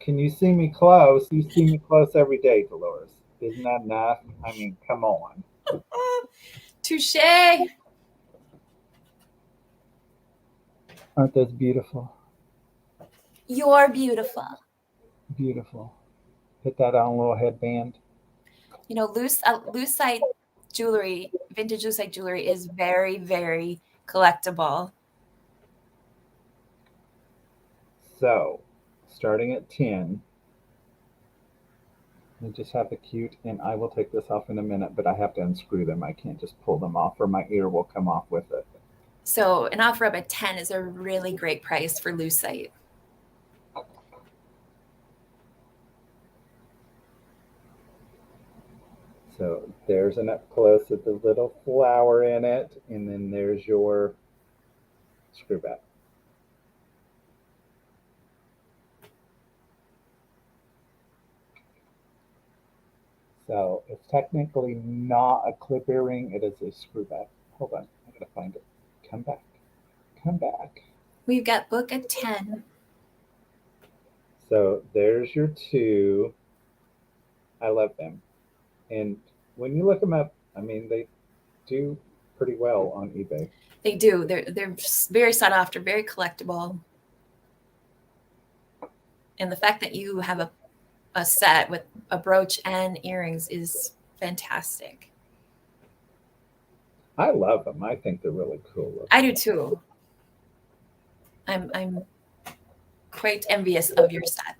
Can you see me close? You see me close every day, Dolores. Isn't that enough? I mean, come on. Touche. Aren't those beautiful? You're beautiful. Beautiful. Put that on a little headband. Lucite jewelry, vintage lucite jewelry is very, very collectible. So, starting at 10, they just have the cute, and I will take this off in a minute, but I have to unscrew them. I can't just pull them off or my ear will come off with it. So an offer up at 10 is a really great price for lucite. So there's an up close with the little flower in it, and then there's your screw back. So it's technically not a clip earring, it is a screw back. Hold on, I gotta find it. Come back. Come back. We've got book at 10. So there's your two. I love them. And when you look them up, I mean, they do pretty well on eBay. They do. They're very sought after, very collectible. And the fact that you have a set with a brooch and earrings is fantastic. I love them. I think they're really cool looking. I do too. I'm quite envious of your set.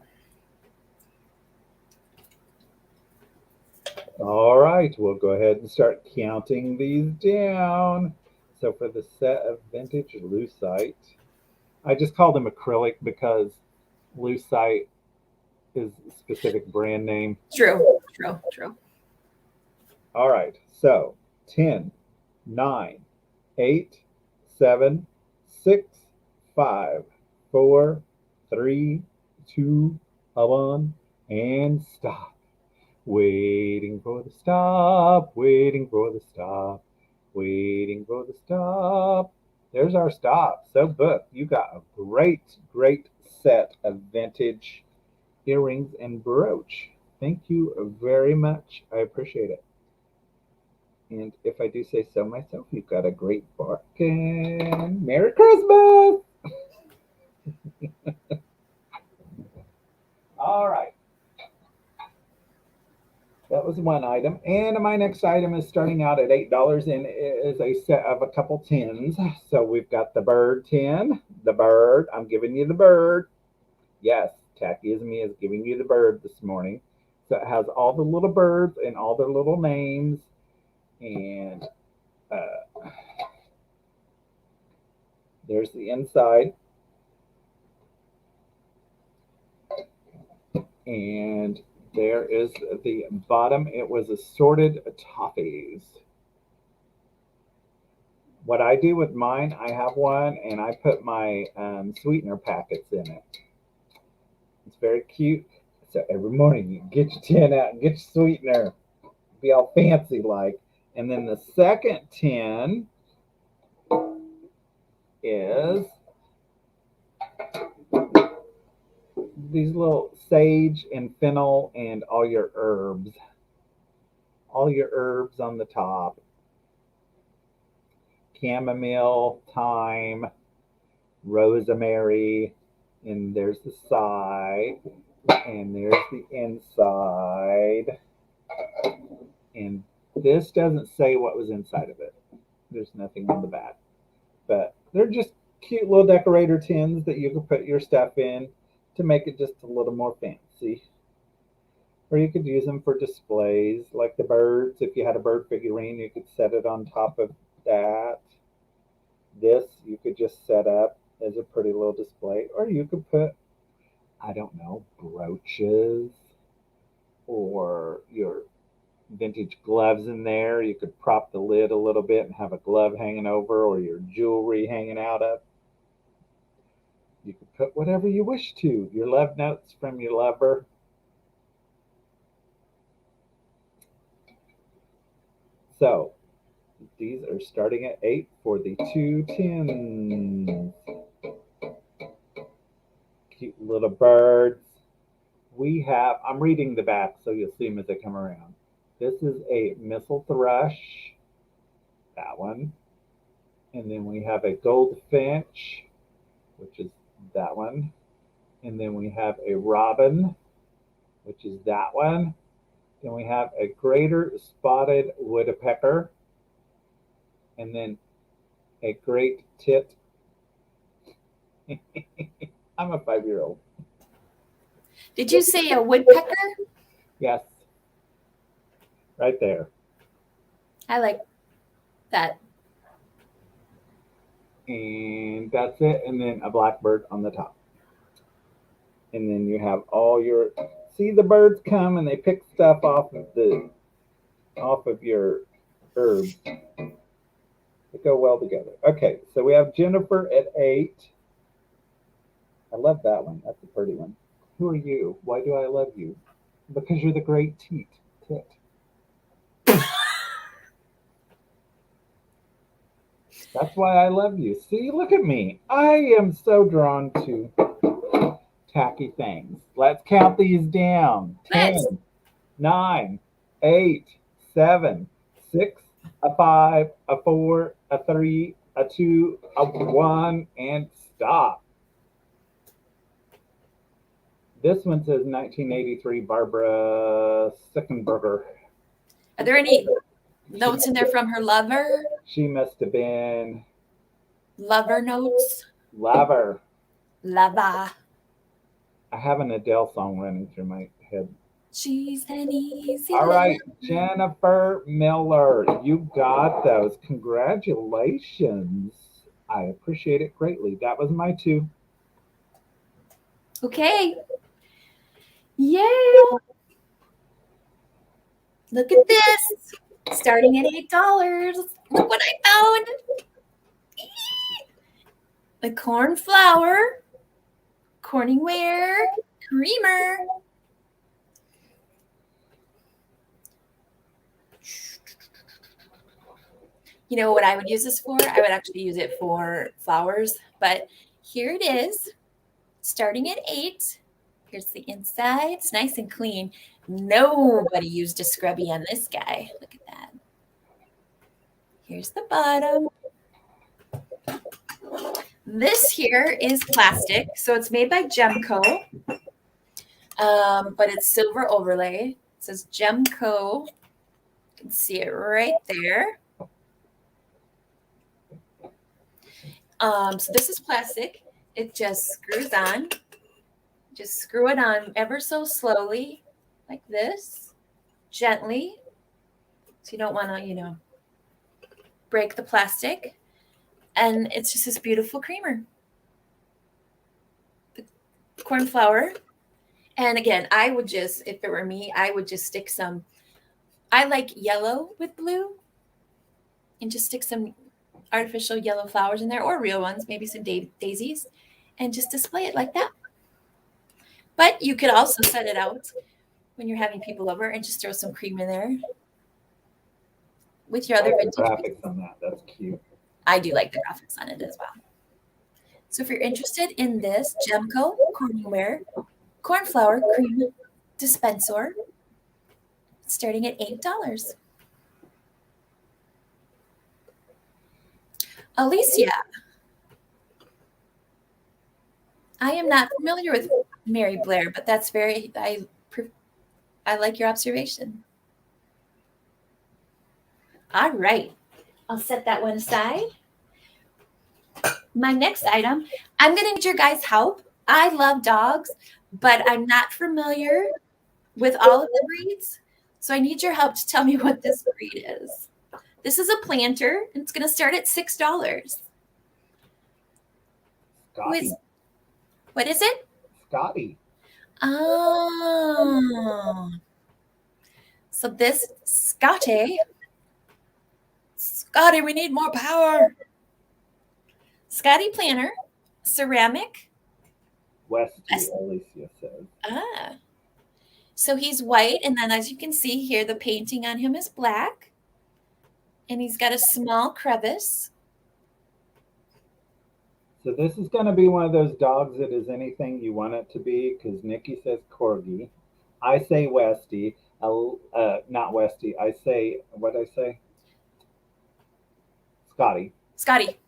All right, we'll go ahead and start counting these down. So for the set of vintage lucite, I just call them acrylic because lucite is a specific brand name. True. All right, so 10, 9, 8, 7, 6, 5, 4, 3, 2, 1, and stop. Waiting for the stop, waiting for the stop, waiting for the stop. There's our stop. So, Book, you got a great set of vintage earrings and brooch. Thank you very much. I appreciate it. And if I do say so myself, you've got a great bargain. Merry Christmas! All right. That was one item. And my next item is starting out at $8 and is a set of a couple tins. So we've got the bird tin, the bird. I'm giving you the bird. Yes, Tacky is me is giving you the bird this morning. So it has all the little birds and all their little names. And there's the inside. And there is the bottom. It was assorted toffees. What I do with mine, I have one and I put my sweetener packets in it. It's very cute. So every morning you get your tin out and get your sweetener. Be all fancy like. And then the second tin is these little sage and fennel and all your herbs. All your herbs on the top. Chamomile, thyme, rosemary, and there's the side, and there's the inside. And this doesn't say what was inside of it. There's nothing on the back. But they're just cute little decorator tins that you can put your stuff in to make it just a little more fancy. Or you could use them for displays, like the birds. If you had a bird figurine, you could set it on top of that. This you could just set up as a pretty little display. Or you could put, I don't know, brooches or your vintage gloves in there. You could prop the lid a little bit and have a glove hanging over or your jewelry hanging out of. You could put whatever you wish to. Your love notes from your lover. So these are starting at 8 for the 2 tins. Cute little birds. We have, I'm reading the back so you'll see them as they come around. This is a missile thrush, that one. And then we have a goldfinch, which is that one. And then we have a robin, which is that one. Then we have a greater spotted woodpecker. And then a great tit. I'm a 5-year-old. Did you say a woodpecker? Yes. Right there. I like that. And that's it. And then a blackbird on the top. And then you have all your, see the birds come and they pick stuff off of your herbs. They go well together. Okay, so we have Jennifer at 8. I love that one. That's a pretty one. Who are you? Why do I love you? Because you're the great tit. That's why I love you. See, look at me. I am so drawn to tacky things. Let's count these down. Let's. 10, 9, 8, 7, 6, a 5, a 4, a 3, a 2, a 1, and stop. This one says 1983 Barbara Sickenberger. Are there any notes in there from her lover? She must have been Lover notes? lover. Lava. I have an Adele song running through my head. She's an easy All right, lover. Jennifer Miller, you got those. Congratulations. I appreciate it greatly. That was my 2. Okay. Yeah. Look at this. Starting at $8. Look what I found. The corn flour, Corningware creamer. You know what I would use this for? I would actually use it for flowers, but here it is, starting at 8. Here's the inside. It's nice and clean. Nobody used a scrubby on this guy. Look at that. Here's the bottom. This here is plastic, so it's made by Gemco, but it's silver overlay. It says Gemco. You can see it right there. So this is plastic. It just screws on. Just screw it on ever so slowly, like this, gently. So you don't want to, break the plastic. And it's just this beautiful creamer. The corn flour. And again, I would just, if it were me, I would just stick some, I like yellow with blue, and just stick some artificial yellow flowers in there, or real ones, maybe some daisies, and just display it like that. But you could also set it out when you're having people over and just throw some cream in there with your other vintage. Graphics on that. That's cute. I do like the graphics on it as well. So if you're interested in this Gemco Corningware cornflower cream dispenser, starting at $8. Alicia, I am not familiar with Mary Blair, but that's I like your observation. All right. I'll set that one aside. My next item, I'm going to need your guys' help. I love dogs, but I'm not familiar with all of the breeds. So I need your help to tell me what this breed is. This is a planter, and it's going to start at $6. What is it? Scotty. Oh. So this Scotty, we need more power. Scotty planter, ceramic. Westy, Alicia says. So he's white, and then as you can see here, the painting on him is black. And he's got a small crevice. So this is going to be one of those dogs that is anything you want it to be, because Nikki says corgi. I say Westy. Not Westy. I say, what did I say? Scotty.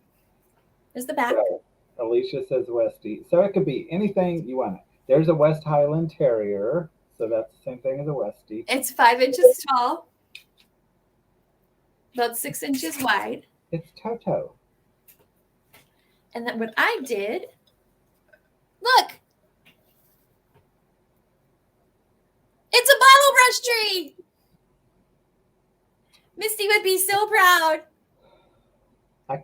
There's the back. So Alicia says Westy. So it could be anything you want it. There's a West Highland Terrier. So that's the same thing as a Westie. It's 5 inches tall, about 6 inches wide. It's Toto. And then what I did, look, it's a bottle brush tree. Misty would be so proud. I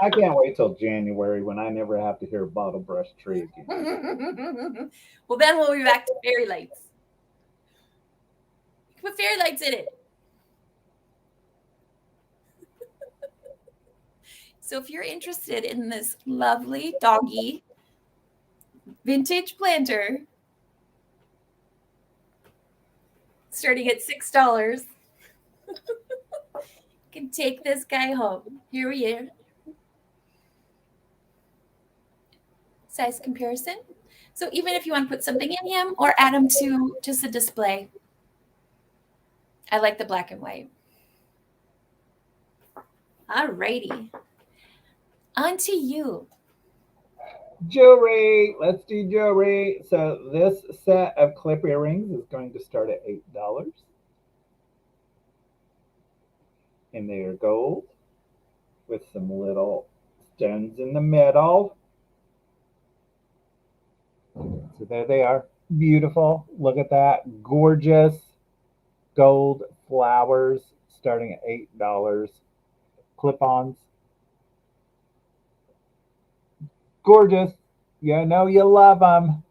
can't wait till January when I never have to hear bottle brush tree again. Well, then we'll be back to fairy lights. Put fairy lights in it. So if you're interested in this lovely doggy vintage planter, starting at $6, can take this guy home. Here we are. Size comparison. So even if you want to put something in him or add him to just a display, I like the black and white. Alrighty. On to you. Jewelry. Let's do jewelry. So this set of clip earrings is going to start at $8. And they are gold with some little stones in the middle. So there they are. Beautiful. Look at that. Gorgeous gold flowers starting at $8. Clip-ons. Gorgeous. You know you love them.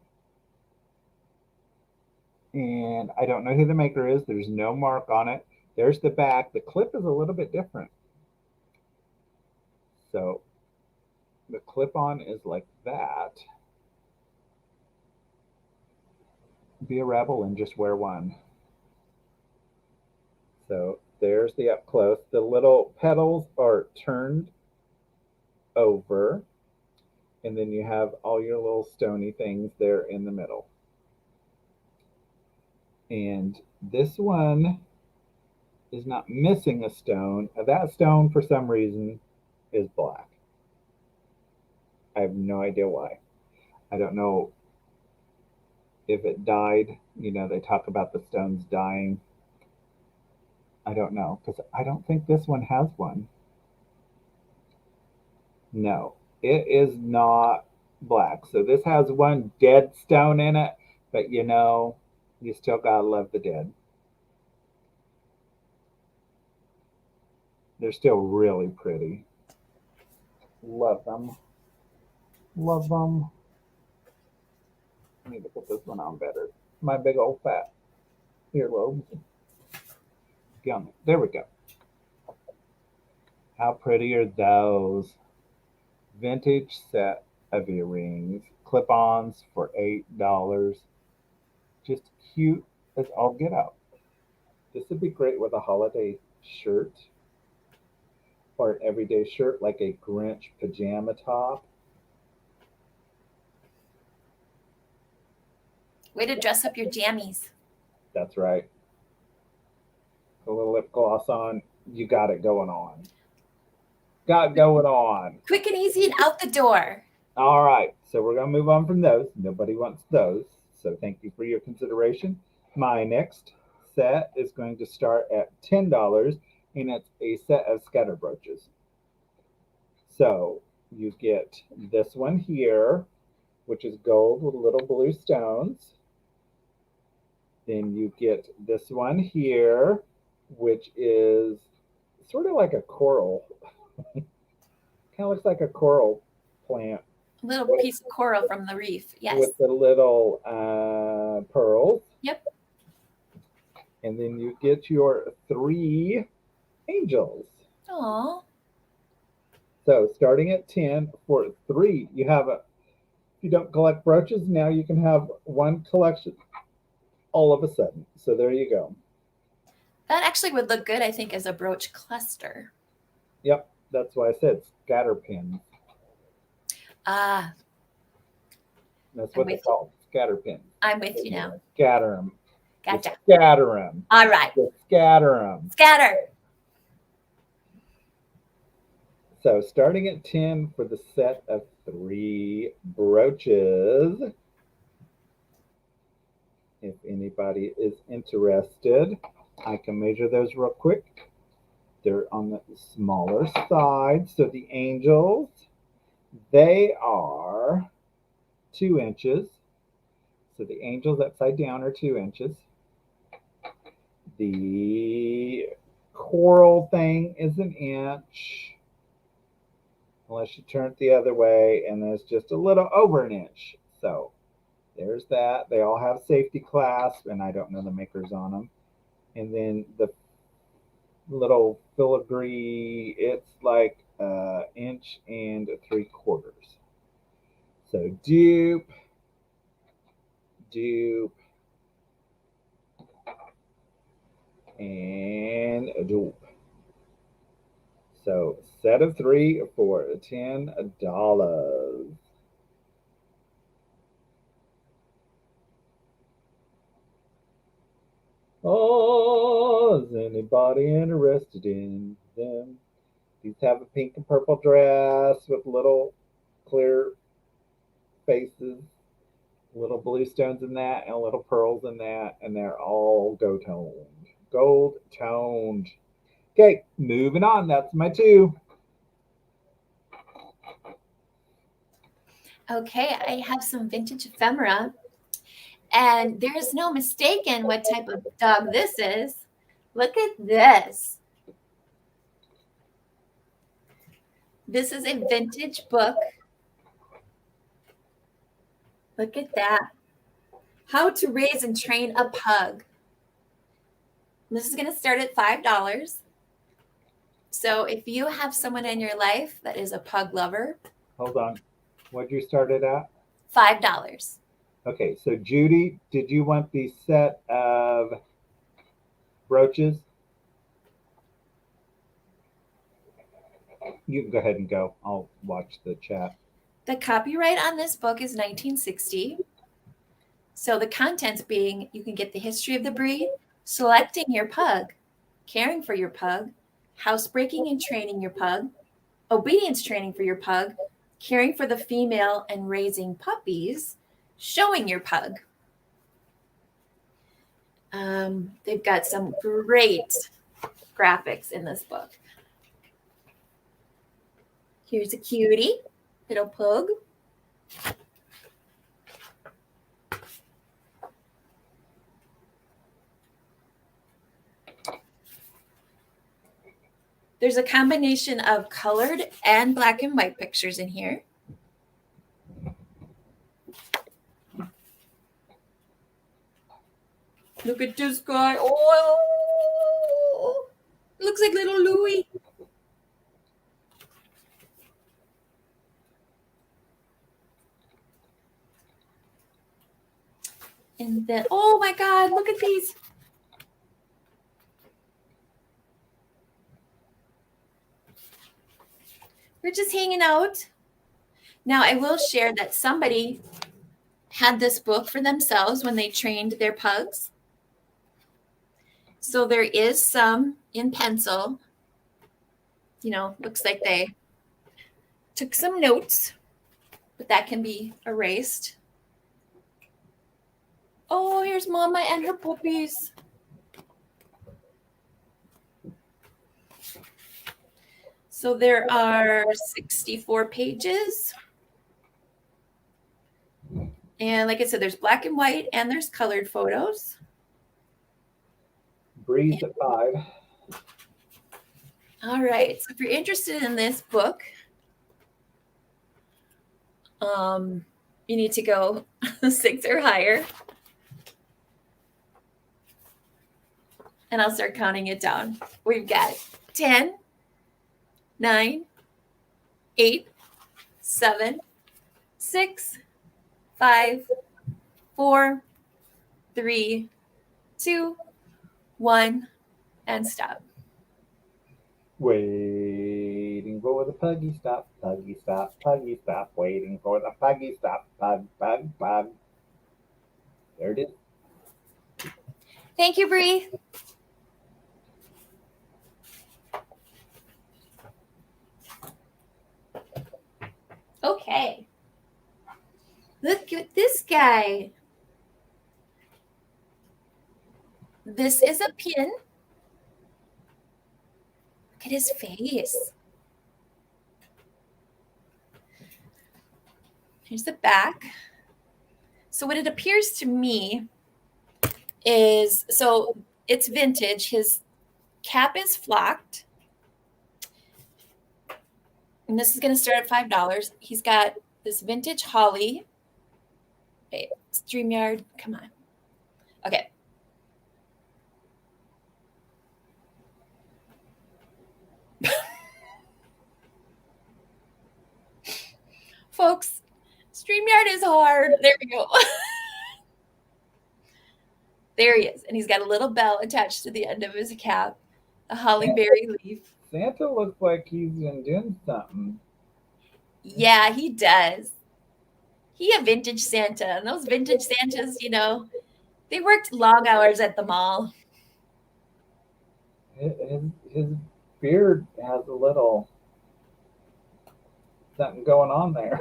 And I don't know who the maker is. There's no mark on it. There's the back. The clip is a little bit different. So the clip-on is like that. Be a rebel and just wear one. So there's the up close. The little petals are turned over. And then you have all your little stony things there in the middle. And this one is not missing a stone. That stone, for some reason, is black. I have no idea why. I don't know if it died. You know, they talk about the stones dying. I don't know, because I don't think this one has one. No, it is not black. So this has one dead stone in it, but you know, you still gotta love the dead. They're still really pretty. Love them. Love them. I need to put this one on better. My big old fat earlobes. Yum. There we go. How pretty are those? Vintage set of earrings. Clip-ons for $8. Just cute as all get out. This would be great with a holiday shirt or an everyday shirt like a Grinch pajama top. Way to dress up your jammies. That's right. A little lip gloss on. You got it going on. Got going on. Quick and easy and out the door. All right. So we're going to move on from those. Nobody wants those. So thank you for your consideration. My next set is going to start at $10, and it's a set of scatter brooches. So you get this one here, which is gold with little blue stones. Then you get this one here, which is sort of like a coral. Kind of looks like a coral plant. A little piece of coral from the reef. Yes. With the little pearls. Yep. And then you get your 3 angels. Aww. So starting at 10 for 3, you have if you don't collect brooches, now you can have one collection all of a sudden. So there you go. That actually would look good, I think, as a brooch cluster. Yep, that's why I said scatter pins. Ah. That's what they're called, scatter pins. I'm with you now. Scatter them. Gotcha. Scatter them. All right. Scatter them. Scatter. So starting at 10 for the set of 3 brooches. If anybody is interested, I can measure those real quick. They're on the smaller side. So the angels, they are 2 inches. So the angels upside down are 2 inches. The coral thing is 1 inch. Unless you turn it the other way, and then it's just a little over 1 inch. So there's that. They all have safety clasp, and I don't know the makers on them. And then the little filigree, it's like 1 inch and 3/4. So dupe, and dupe. So set of three for $10. Oh, is anybody interested in them? These have a pink and purple dress with little clear faces, little blue stones in that, and little pearls in that, and they're all gold toned. Gold toned. Okay, moving on. That's my two. Okay, I have some vintage ephemera, and there's no mistaking what type of dog this is. Look at this. This is a vintage book. Look at that. How to raise and train a pug. This is going to start at $5. So if you have someone in your life that is a pug lover, Hold on. What'd you start it at? $5. Okay, so Judy, did you want the set of brooches? You can go ahead and go. I'll watch the chat. The copyright on this book is 1960. So the contents being you can get the history of the breed, selecting your pug, caring for your pug, housebreaking and training your pug, obedience training for your pug, caring for the female and raising puppies, showing your pug. They've got some great graphics in this book. Here's a cutie, little pug. There's a combination of colored and black and white pictures in here. Look at this guy. Oh, looks like little Louie. And then, oh my God, look at these. We're just hanging out. Now, I will share that somebody had this book for themselves when they trained their pugs. So there is some in pencil. You know, looks like they took some notes, but that can be erased. Oh, here's Mama and her puppies. So there are 64 pages. And like I said, there's black and white and there's colored photos. Breeze at 5. All right. So if you're interested in this book, you need to go 6 or higher. And I'll start counting it down. We've got 10, 9, 8, 7, 6, 5, 4, 3, 2, 1, and stop. Waiting for the puggy stop, puggy stop, puggy stop. Waiting for the puggy stop, pug, pug, pug. There it is. Thank you, Bree. Okay. Look at this guy. This is a pin. Look at his face. Here's the back. So what it appears to me is, so it's vintage. His cap is flocked. And this is going to start at $5. He's got this vintage holly. Okay, StreamYard, come on. Okay. Folks, StreamYard is hard. There we go. There he is. And he's got a little bell attached to the end of his cap, a holly berry leaf. Santa looks like he's been doing something. Yeah, he does. He a vintage Santa, and those vintage Santas, they worked long hours at the mall. His beard has a little something going on there.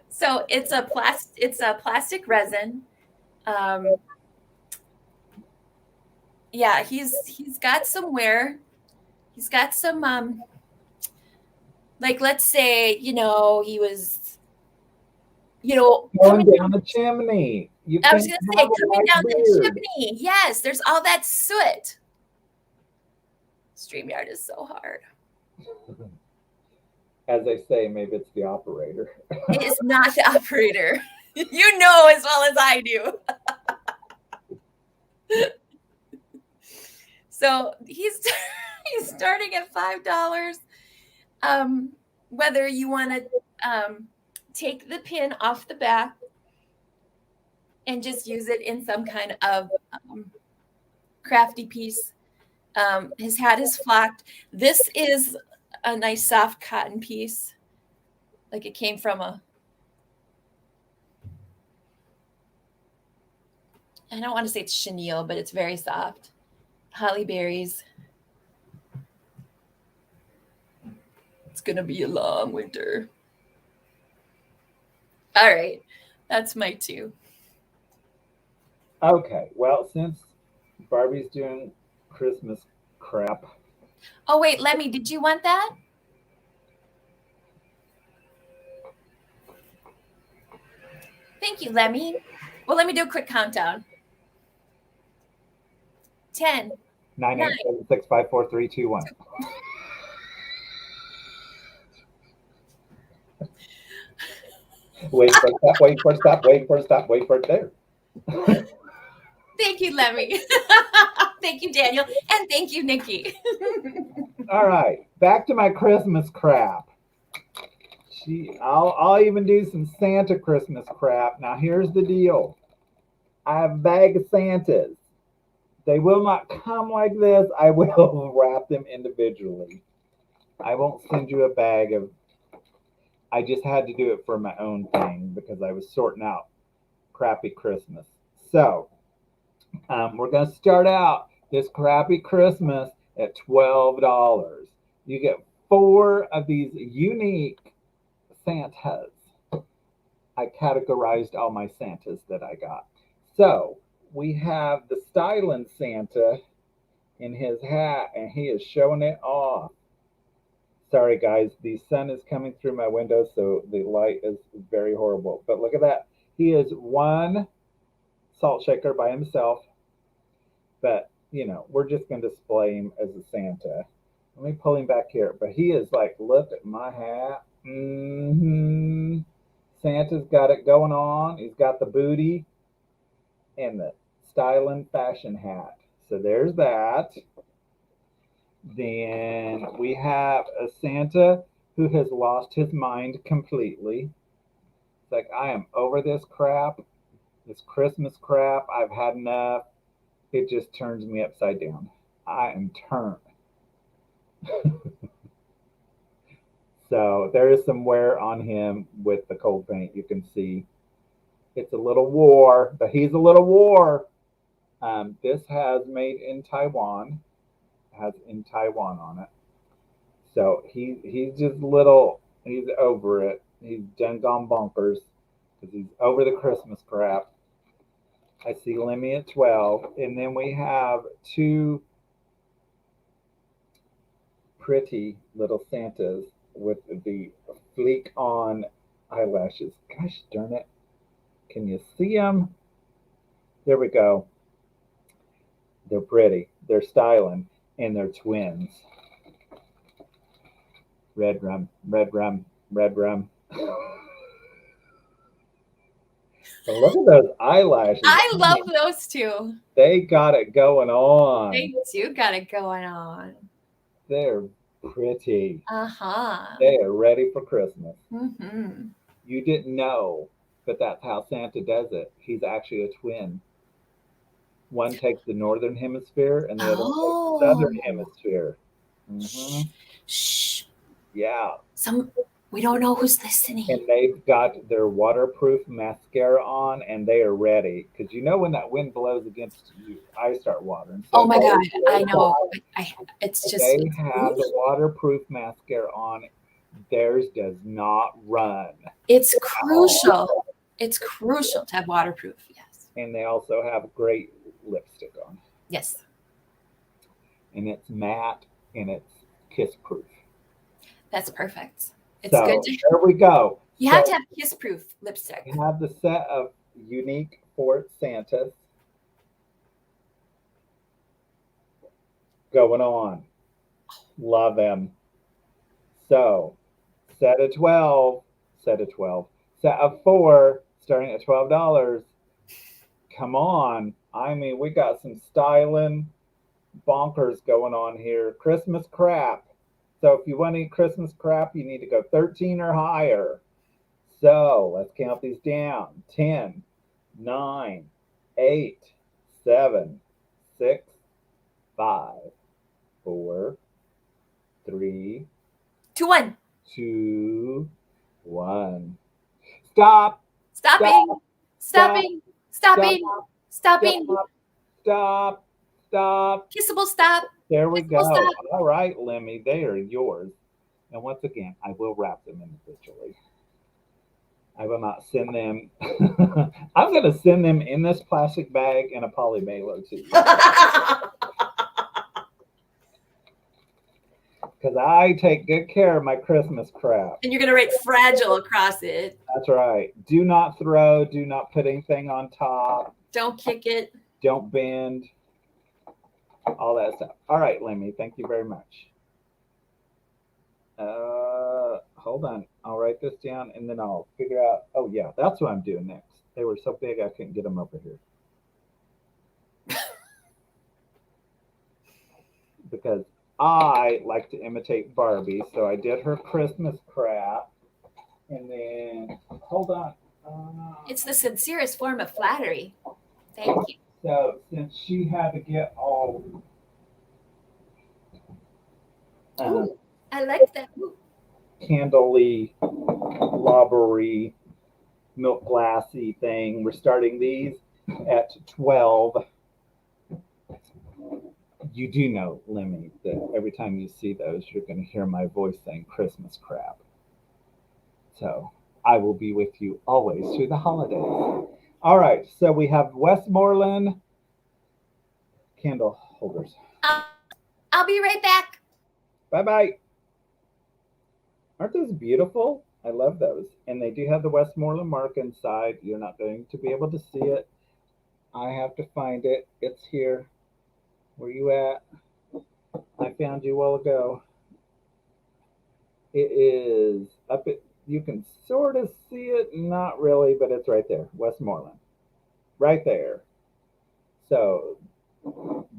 So it's a plastic resin. Um, yeah, he's got some wear. He's got some like let's say, he was, Going coming down the chimney. You I was can't gonna have say a coming white down the beard. chimney. Yes, there's all that soot. StreamYard is so hard. As they say, maybe it's the operator. It is not the operator. You know as well as I do. So he's he's starting at $5. Whether you want to take the pin off the back and just use it in some kind of crafty piece. His hat is flocked. This is a nice soft cotton piece, like it came from I don't want to say it's chenille, but it's very soft. Holly berries. It's going to be a long winter. All right. That's my two. Okay, well, since Barbie's doing Christmas crap, Oh, wait, Lemmy, did you want that? Thank you, Lemmy. Well, let me do a quick countdown. 10. 9, 8, 7, 6, 5, 4, 3, 2, 1. Wait for a stop, wait for a stop, wait for a stop, wait for it there. Thank you, Lemmy. Thank you, Daniel. And thank you, Nikki. All right, back to my Christmas crap. I'll even do some Santa Christmas crap. Now here's the deal. I have a bag of Santas. They will not come like this. I will wrap them individually. I won't send you a bag of. I just had to do it for my own thing because I was sorting out crappy Christmas. So we're going to start out this crappy Christmas at $12. You get 4 of these unique Santas. I categorized all my Santas that I got. So we have the styling Santa in his hat, and he is showing it off. Sorry, guys, the sun is coming through my window, so the light is very horrible. But look at that. He is one salt shaker by himself, but, we're just going to display him as a Santa. Let me pull him back here. But he is like, look at my hat. Santa's got it going on. He's got the booty and the styling fashion hat. So there's that. Then we have a Santa who has lost his mind completely. It's like, I am over this crap, this Christmas crap. I've had enough. It just turns me upside down. I am turned. So there is some wear on him with the cold paint. You can see it's a little war, but he's a little war. This has made in Taiwan, has in Taiwan on it. So he's just little. He's over it. He's done gone bonkers because he's over the Christmas crap. I see Lemmy at 12, and then we have 2 pretty little Santas with the fleek on eyelashes. Gosh darn it! Can you see them? There we go. They're pretty. They're styling, and they're twins. Red rum, red rum, red rum. But look at those eyelashes. I love those two. They got it going on. They do got it going on. They're pretty. Uh-huh. They are ready for Christmas. Mm-hmm. You didn't know, but that's how Santa does it. He's actually a twin. One takes the northern hemisphere and the other one takes the Oh. southern hemisphere. Shh. Hmm. Shh. Yeah. We don't know who's listening. And they've got their waterproof mascara on and they are ready. Because you know when that wind blows against you, I start watering. Oh So my God, I know. It's just, they it's have the waterproof mascara on. Theirs does not run. It's crucial. It's crucial to have waterproof. Yes. And they also have great lipstick on. Yes. And it's matte and it's kiss proof. That's perfect. It's So good to. there we go. You have to have kiss proof lipstick. We have the set of unique for Santas going on. Love them. So set of 12, set of 12, set of 4, starting at $12. Come on. I mean, we got some styling bonkers going on here. Christmas crap. So if you want to eat Christmas crap, you need to go 13 or higher. So let's count these down. 10, 9, 8, 7, 6, 5, 4, 3, 2, 1. 2, 1. Stop. Stopping. Stop. Stopping. Stopping. Stopping. Stop. Stop. Kissable stop. There we go. Stop. All right, Lemmy, they are yours. And once again, I will wrap them individually. I will not send them. I'm going to send them in this plastic bag in a poly mailer to you. Because I take good care of my Christmas crap. And you're going to write fragile across it. That's right. Do not throw. Do not put anything on top. Don't kick it. Don't bend. All that stuff. All right, Lemmy. Thank you very much. Hold on. I'll write this down and then I'll figure out. Oh, yeah. That's what I'm doing next. They were so big I couldn't get them over here. Because I like to imitate Barbie. So I did her Christmas crap. And then, hold on. It's the sincerest form of flattery. Thank you. So since she had to get all Ooh, I like that. Ooh. candle-y, lobbery, milk glassy thing, we're starting these at 12. You do know, Lemmy, that every time you see those, you're going to hear my voice saying Christmas crap. So I will be with you always through the holidays. All right, so we have Westmoreland candle holders. I'll be right back. Bye-bye. Aren't those beautiful? I love those. And they do have the Westmoreland mark inside. You're not going to be able to see it. I have to find it. It's here. Where you at? I found you a while ago. It is up at, you can sort of see it, not really, but it's right there. Westmoreland. Right there. So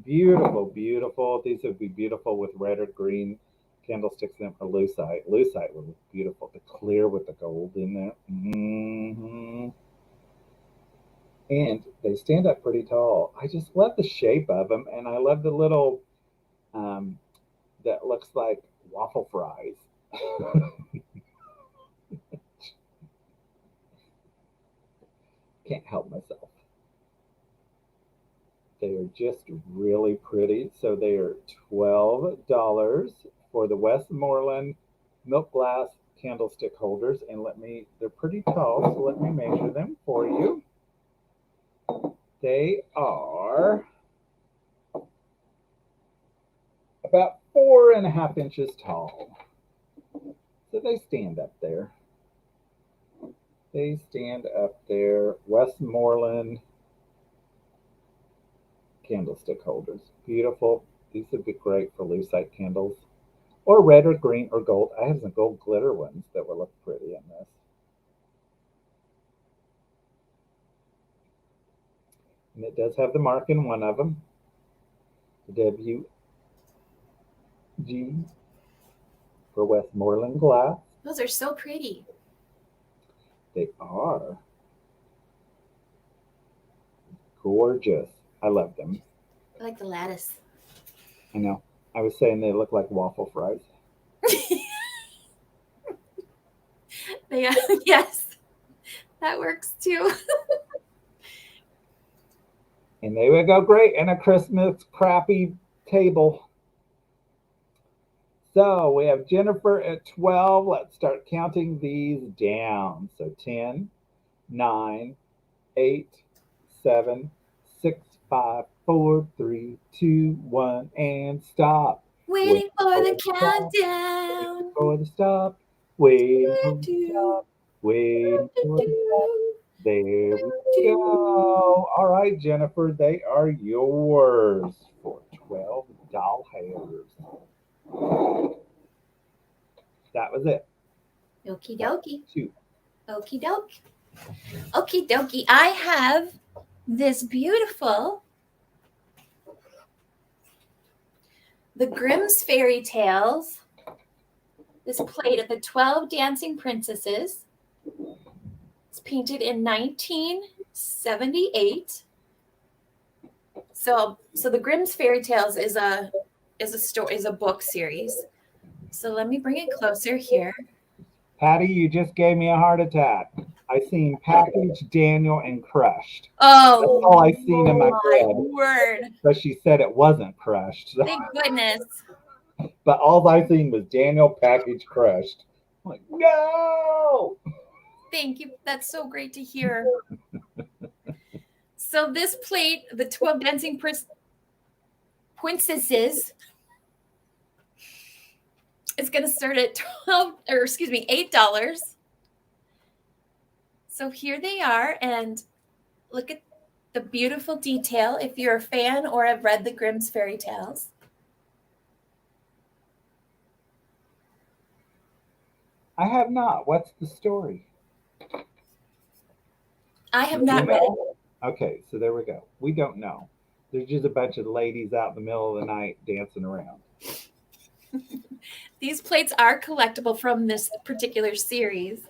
beautiful, beautiful. These would be beautiful with red or green candlesticks in or lucite. Lucite would look beautiful. The clear with the gold in there. Mm-hmm. And they stand up pretty tall. I just love the shape of them, and I love the little that looks like waffle fries. Can't help myself. They are just really pretty. So they are $12 for the Westmoreland milk glass candlestick holders. And they're pretty tall, so let me measure them for you. They are about 4.5 inches tall. So they stand up there. They stand up there. Westmoreland candlestick holders. Beautiful. These would be great for lucite candles. Or red or green or gold. I have some gold glitter ones that will look pretty in this. And it does have the mark in one of them. The WG for Westmoreland glass. Those are so pretty. They are gorgeous. I love them. I like the lattice. I know. I was saying they look like waffle fries. They, yes, that works too. And they would go great in a Christmas crappy table. So we have Jennifer at 12. Let's start counting these down. So 10, 9, 8, 7, 6, 5, 4, 3, 2, 1, and stop. Wait Waiting for for the the stop. countdown. Waiting for the stop. Waiting for the Do, stop. Waiting do, for the stop. do, There we do. go. All right, Jennifer, they are yours for 12 doll hairs. That was it. Okie That was dokie. 2. Okie dokie. Okie dokie. I have this beautiful The Grimm's Fairy Tales. This plate of the 12 Dancing Princesses. It's painted in 1978. So the Grimm's Fairy Tales is a book series. So let me bring it closer here. Patty, you just gave me a heart attack. I seen packaged, Daniel, and crushed. Oh, That's all I seen in my head. word. But she said it wasn't crushed. Thank goodness. But all I seen was Daniel packaged crushed. I'm like, no. Thank you. That's so great to hear. So this plate, the 12 Dancing Princesses, is going to start at $8. So here they are, and look at the beautiful detail if you're a fan or have read the Grimm's Fairy Tales. I have not. What's the story? I have not read it. Okay, so there we go. We don't know. There's just a bunch of ladies out in the middle of the night dancing around. These plates are collectible from this particular series.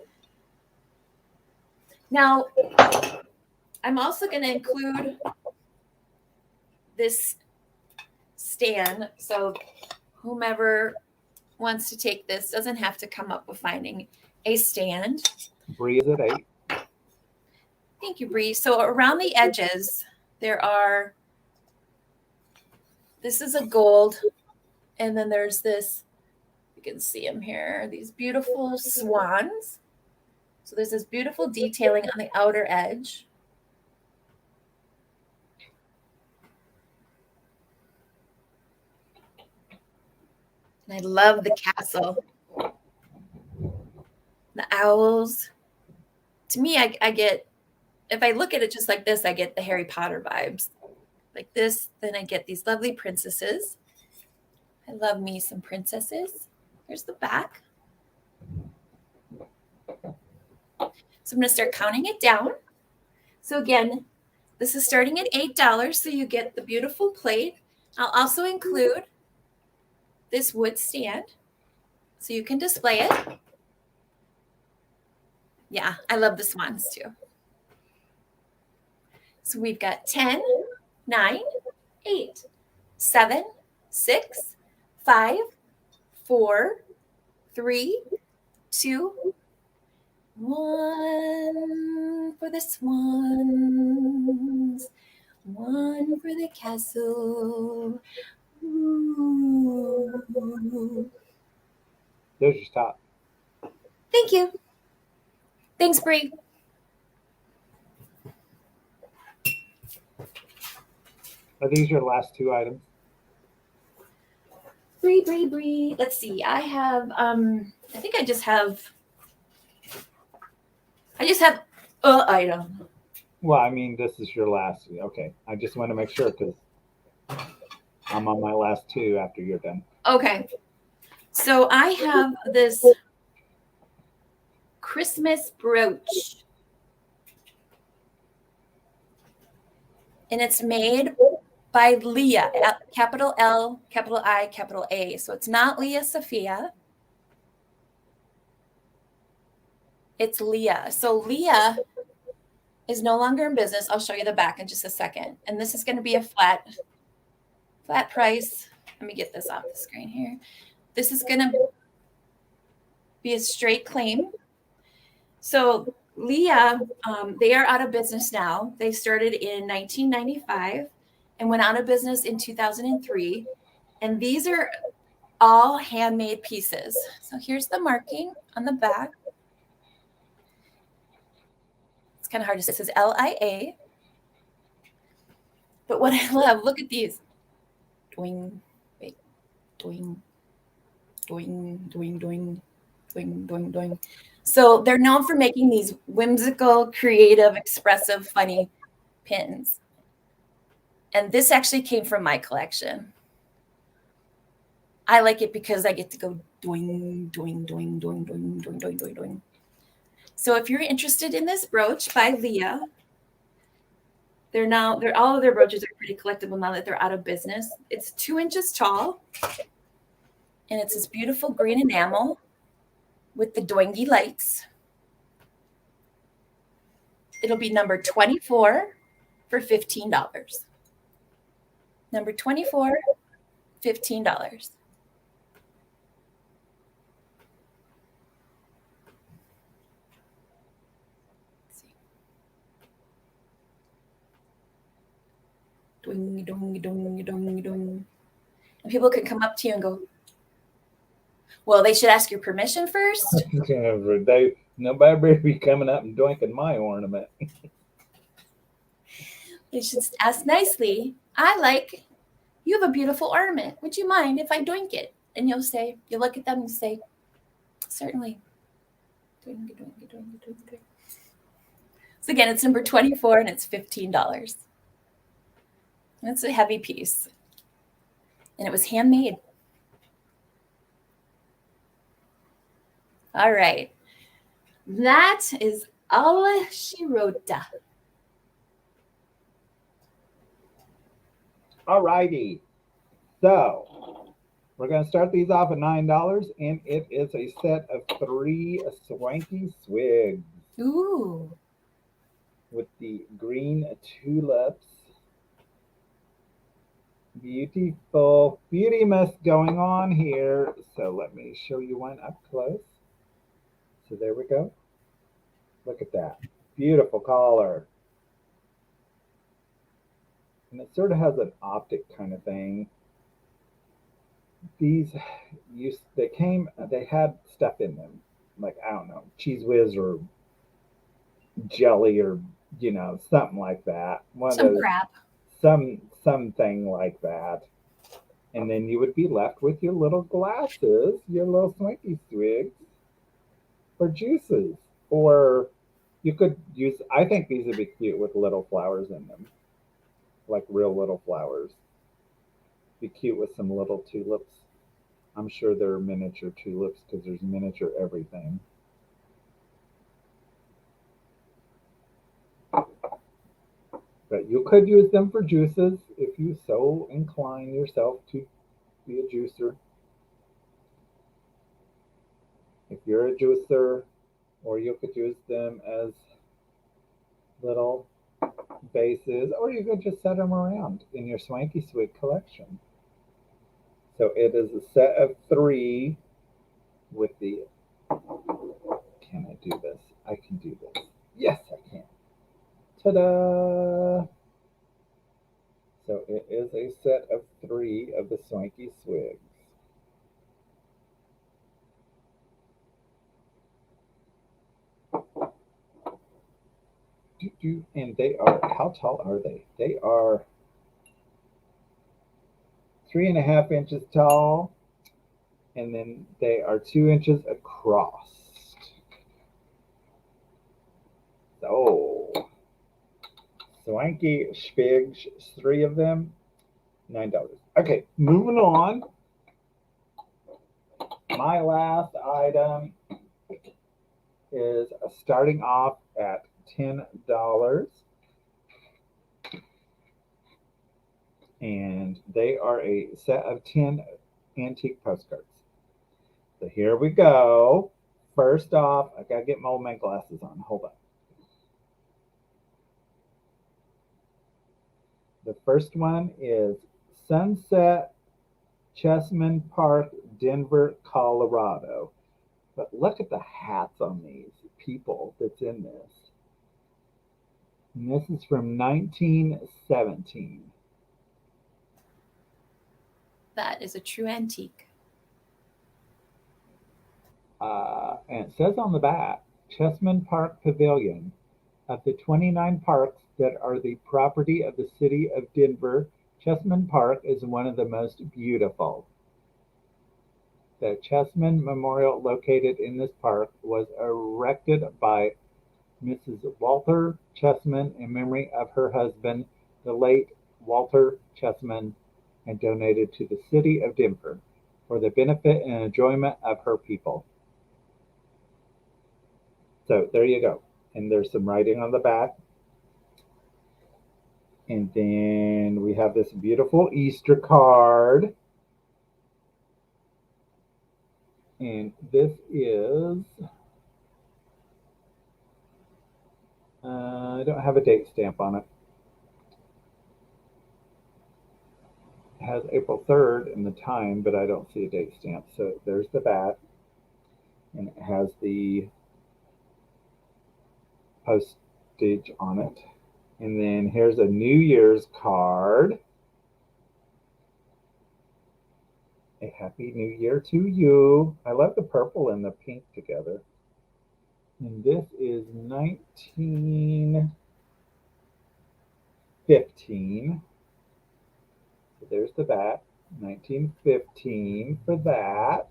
Now, I'm also going to include this stand, so whomever wants to take this doesn't have to come up with finding a stand. Bree is at 8. Thank you, Bree. So around the edges, this is a gold, and then there's this, you can see them here, these beautiful swans. So there's this beautiful detailing on the outer edge. And I love the castle. The owls. To me, I get, if I look at it just like this, I get the Harry Potter vibes. Like this, then I get these lovely princesses. I love me some princesses. Here's the back. So I'm going to start counting it down. So again, this is starting at $8, so you get the beautiful plate. I'll also include this wood stand, so you can display it. Yeah, I love the swans too. So we've got 10, 9, 8, 7, 6, 5, 4, 3, 2, 1 for the swans, 1 for the castle. Ooh. There's your top. Thank you. Thanks, Bree. Are these your last 2 items? Bree. Let's see. I have, I think I just have a item. Well, I mean, this is your last. Okay. I just want to make sure because I'm on my last 2 after you're done. Okay. So I have this Christmas brooch. And it's made by Leah, capital L, capital I, capital A. So it's not Leah Sophia. It's Leah. So Leah is no longer in business. I'll show you the back in just a second. And this is going to be a flat price. Let me get this off the screen here. This is going to be a straight claim. So Leah, they are out of business now. They started in 1995 and went out of business in 2003. And these are all handmade pieces. So here's the marking on the back. It's kind of hard to say. It says LIA. But what I love, look at these. Doing, wait, doing, doing, doing, doing, doing, doing, doing. So they're known for making these whimsical, creative, expressive, funny pins. And this actually came from my collection. I like it because I get to go doing, doing, doing, doing, doing, doing, doing, doing, doing. So if you're interested in this brooch by Leah, all of their brooches are pretty collectible now that they're out of business. It's 2 inches tall, and it's this beautiful green enamel with the doingy lights. It'll be number 24 for $15. Number 24, $15. Doing, doing, doing, doing, doing. And people can come up to you and go, well, they should ask your permission first. Nobody better be coming up and doinking my ornament. They should ask nicely. You have a beautiful ornament. Would you mind if I doink it? And you'll look at them and say, certainly. Doink, doink, doink, doink, doink. So again, it's number 24 and it's $15. And it's a heavy piece. And it was handmade. All right. That is all she wrote. All righty. So we're going to start these off at $9, and it is a set of 3 swanky swigs. Ooh. With the green tulips. Beautiful beauty mist going on here. So let me show you one up close. So there we go. Look at that. Beautiful color. And it sort of has an optic kind of thing. These they had stuff in them. Like, I don't know, Cheese Whiz or jelly or, something like that. Crap. Something like that. And then you would be left with your little glasses, your little swanky swigs for juices. Or you could use, I think these would be cute with little flowers in them. Like real little flowers. Be cute with some little tulips. I'm sure there are miniature tulips because there's miniature everything. But you could use them for juices if you so incline yourself to be a juicer. If you're a juicer, or you could use them as little bases, or you could just set them around in your swanky swig collection. So it is a set of 3 with the, can I do this? I can do this. Yes, I can. Ta-da! So it is a set of 3 of the swanky swigs. And they are, how tall are they? They are 3.5 inches tall, and then they are 2 inches across. So, swanky spigs, 3 of them, $9. Okay, moving on. My last item is starting off at $10. And they are a set of 10 antique postcards. So here we go. First off, I gotta get my old man glasses on. Hold on. The first one is Sunset Chessman Park, Denver, Colorado. But look at the hats on these people that's in this. And this is from 1917. That is a true antique. And it says on the back, Chessman Park Pavilion. Of the 29 parks that are the property of the city of Denver, Chessman Park is one of the most beautiful. The Chessman Memorial located in this park was erected by Mrs. Walter Chessman in memory of her husband, the late Walter Chessman, and donated to the city of Denver for the benefit and enjoyment of her people. So there you go. And there's some writing on the back. And then we have this beautiful Easter card. And this is, I don't have a date stamp on it. It has April 3rd and the time, but I don't see a date stamp. So there's the back. And it has the postage on it. And then here's a New Year's card. A happy new year to you. I love the purple and the pink together. And this is 1915. So there's the back. 1915 for that.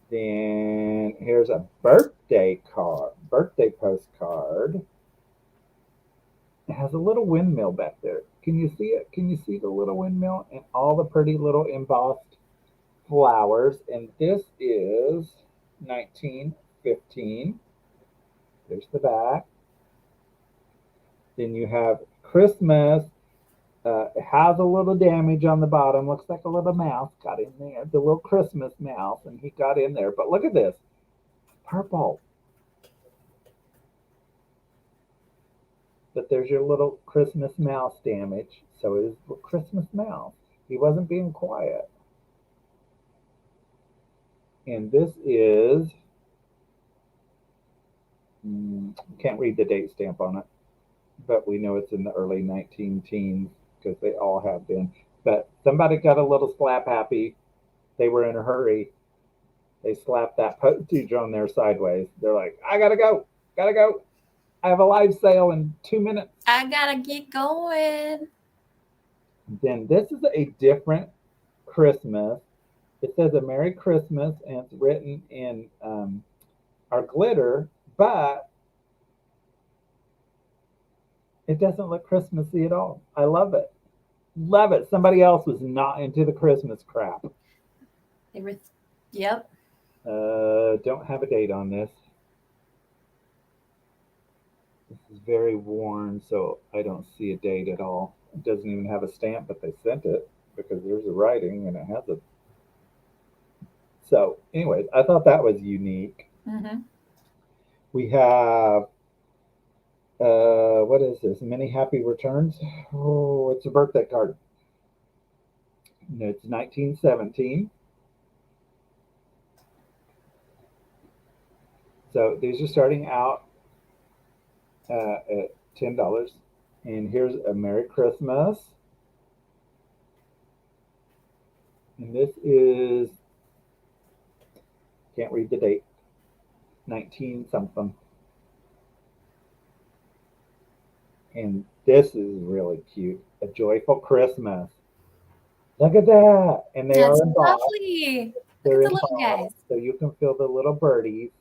Then here's a birthday postcard. It has a little windmill back there. Can you see it? Can you see the little windmill and all the pretty little embossed flowers? And this is 1915. There's the back. Then you have Christmas. It has a little damage on the bottom. Looks like a little mouse got in there. The little Christmas mouse, and he got in there. But look at this. Purple. But there's your little Christmas mouse damage. So it is the Christmas mouse. He wasn't being quiet. And this is, can't read the date stamp on it, but we know it's in the early 19 teens because they all have been. But somebody got a little slap happy. They were in a hurry. They slapped that postage on there sideways. They're like, I gotta go. I have a live sale in 2 minutes. I gotta get going. Then this is a different Christmas. It says a Merry Christmas, and it's written in our glitter, but it doesn't look Christmassy at all. I love it. Love it. Somebody else was not into the Christmas crap. They were, yep. Don't have a date on this. This is very worn, so I don't see a date at all. It doesn't even have a stamp, but they sent it because there's a writing and it has a. So, anyways, I thought that was unique. Mm-hmm. We have, what is this? Many happy returns. Oh, it's a birthday card. It's 1917. So these are starting out at $10. And here's a Merry Christmas. And this is, can't read the date, 19 something. And this is really cute. A Joyful Christmas. Look at that. And they That's are embossed. lovely. They're Look at the little embossed, guys. so you can feel the little birdies.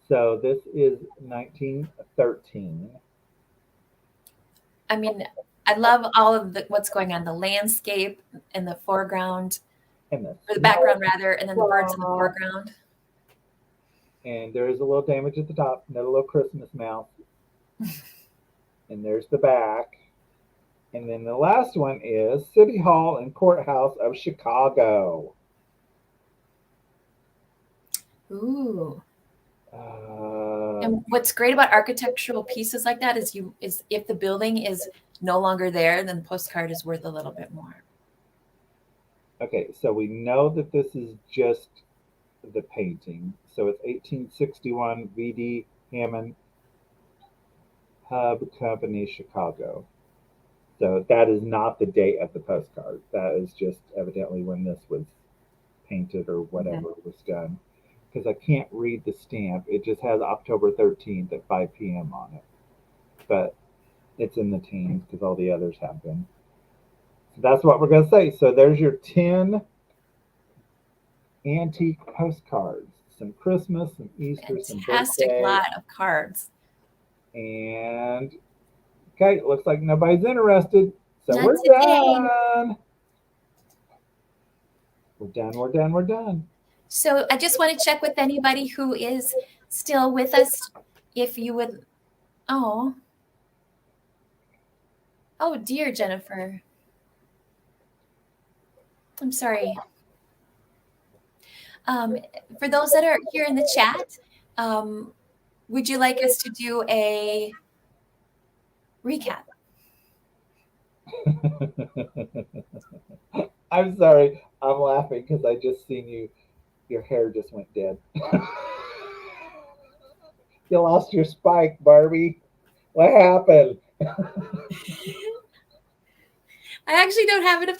So this is 1913. I mean, I love all of what's going on, the landscape in the foreground, And or the background rather, and then the birds in the foreground. And there is a little damage at the top, another little Christmas mouse. And there's the back. And then the last one is City Hall and Courthouse of Chicago. Ooh. And what's great about architectural pieces like that is if the building is no longer there, then the postcard is worth a little bit more. Okay, so we know that this is just the painting. So it's 1861 V.D. Hammond Hub Company, Chicago. So that is not the date of the postcard. That is just evidently when this was painted or whatever was done. Because I can't read the stamp. It just has October 13th at 5 p.m. on it. But it's in the teens because all the others have been. So that's what we're going to say. So there's your 10 antique postcards. Some Christmas, some Easter, some Fantastic birthday. lot of cards. And okay, it looks like nobody's interested. So Not we're today. done. We're done, we're done, we're done. So I just want to check with anybody who is still with us. If you would, oh dear, Jennifer. I'm sorry. For those that are here in the chat, would you like us to do a recap? I'm sorry. I'm laughing because I just seen you. Your hair just went dead. You lost your spike, Barbie. What happened? I actually don't have enough.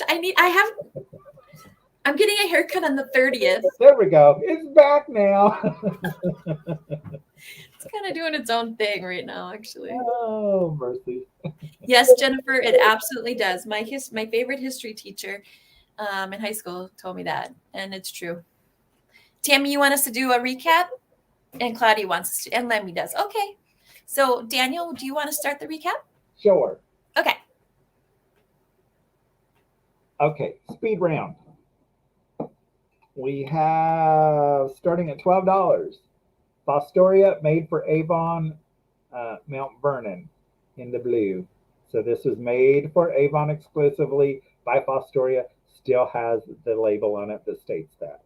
I'm getting a haircut on the 30th. There we go. It's back now. It's kind of doing its own thing right now, actually. Oh, mercy. Yes, Jennifer, it absolutely does. My favorite history teacher in high school told me that, and it's true. Tammy, you want us to do a recap? And Claudia wants us to, and Lemmy does. Okay. So, Daniel, do you want to start the recap? Sure. Okay. Okay, speed round. We have, starting at $12, Fostoria made for Avon, Mount Vernon in the blue. So this was made for Avon exclusively by Fostoria. Still has the label on it that states that.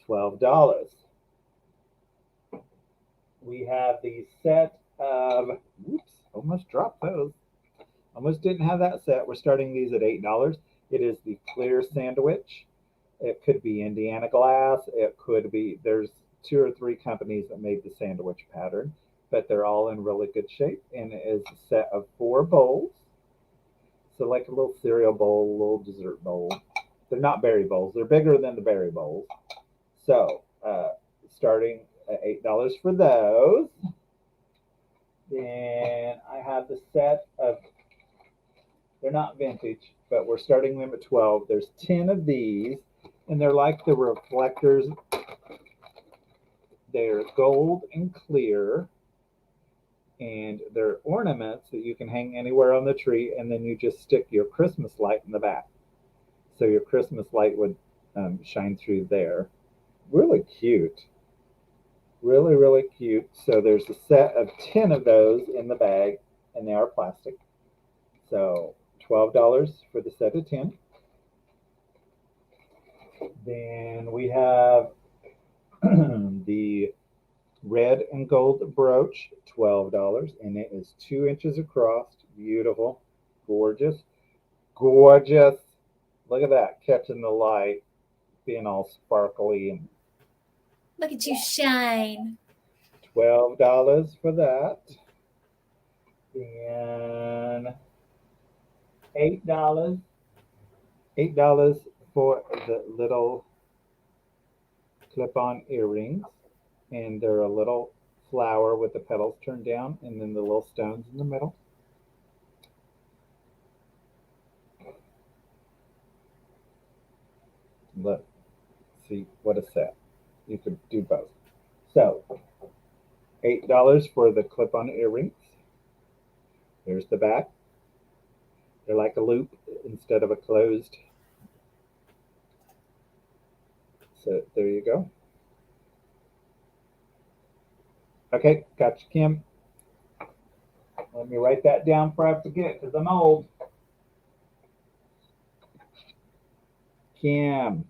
$12. We have the set of, oops, almost dropped those. Almost didn't have that set. We're starting these at $8. It is the clear sandwich. It could be Indiana glass. It could be, there's 2 or 3 companies that made the sandwich pattern, but they're all in really good shape. And it is a set of 4 bowls. So like a little cereal bowl, a little dessert bowl. They're not berry bowls. They're bigger than the berry bowls. So starting at $8 for those. Then I have the set of, they're not vintage, but we're starting them at 12. There's 10 of these, and they're like the reflectors. They're gold and clear, and they're ornaments that you can hang anywhere on the tree, and then you just stick your Christmas light in the back. So your Christmas light would shine through there. Really cute. Really, really cute. So there's a set of 10 of those in the bag, and they are plastic. So $12 for the set of 10. Then we have the red and gold brooch, $12, and it is 2 inches across. Beautiful, gorgeous, gorgeous. Look at that, catching the light, being all sparkly. And look at you shine. $12 for that. And $8. $8 for the little clip-on earrings. And they're a little flower with the petals turned down and then the little stones in the middle. Let's see what a set. You could do both. So $8 for the clip-on earrings. There's the back. They're like a loop instead of a closed. So there you go. Okay, gotcha, Kim. Let me write that down before I forget because I'm old. Kim.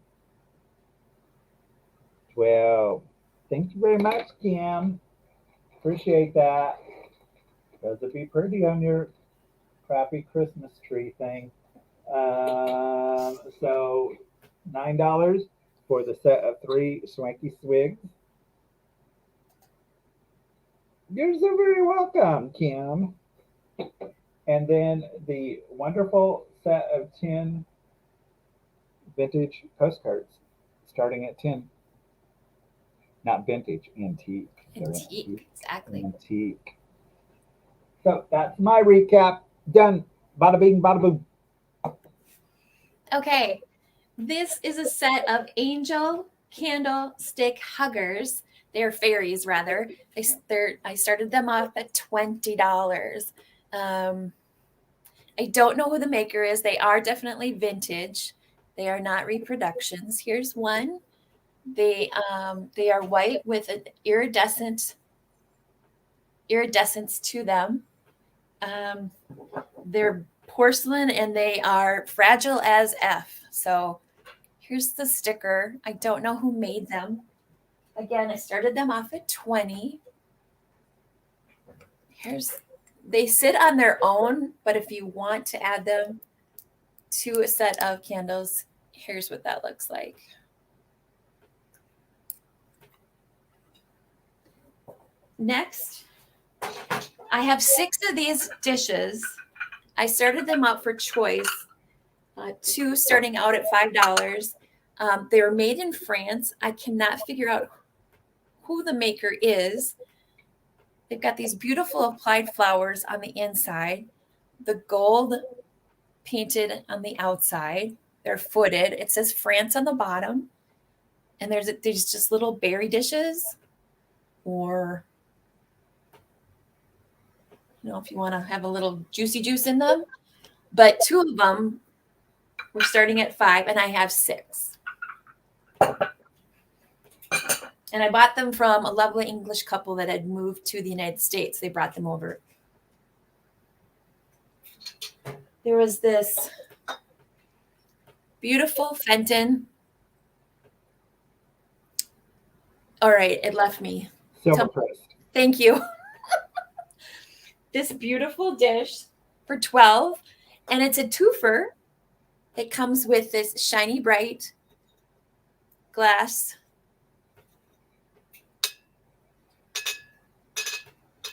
12. Thank you very much, Kim. Appreciate that. Those would be pretty on your crappy Christmas tree thing. So $9 for the set of 3 swanky swigs. You're so very welcome, Kim. And then the wonderful set of 10 vintage postcards starting at 10. Not vintage, antique. Antique, exactly. Antique. So that's my recap. Done. Bada bing, bada boom. Okay, this is a set of angel candlestick huggers. They're fairies, rather. I started them off at $20. I don't know who the maker is. They are definitely vintage. They are not reproductions. Here's one. They are white with an iridescence to them. They're porcelain and they are fragile as F. So here's the sticker. I don't know who made them. Again, I started them off at 20. They sit on their own, but if you want to add them to a set of candles, here's what that looks like. Next, I have 6 of these dishes. I started them up for choice, 2 starting out at $5. They were made in France. I cannot figure out who the maker is. They've got these beautiful applied flowers on the inside, the gold painted on the outside. They're footed. It says France on the bottom. And there's just little berry dishes, or if you want to have a little juicy juice in them. But 2 of them were starting at $5, and I have 6. And I bought them from a lovely English couple that had moved to the United States. They brought them over. There was this beautiful Fenton. All right, it left me. Silver pressed. Thank you. This beautiful dish for $12, and it's a twofer. It comes with this shiny bright glass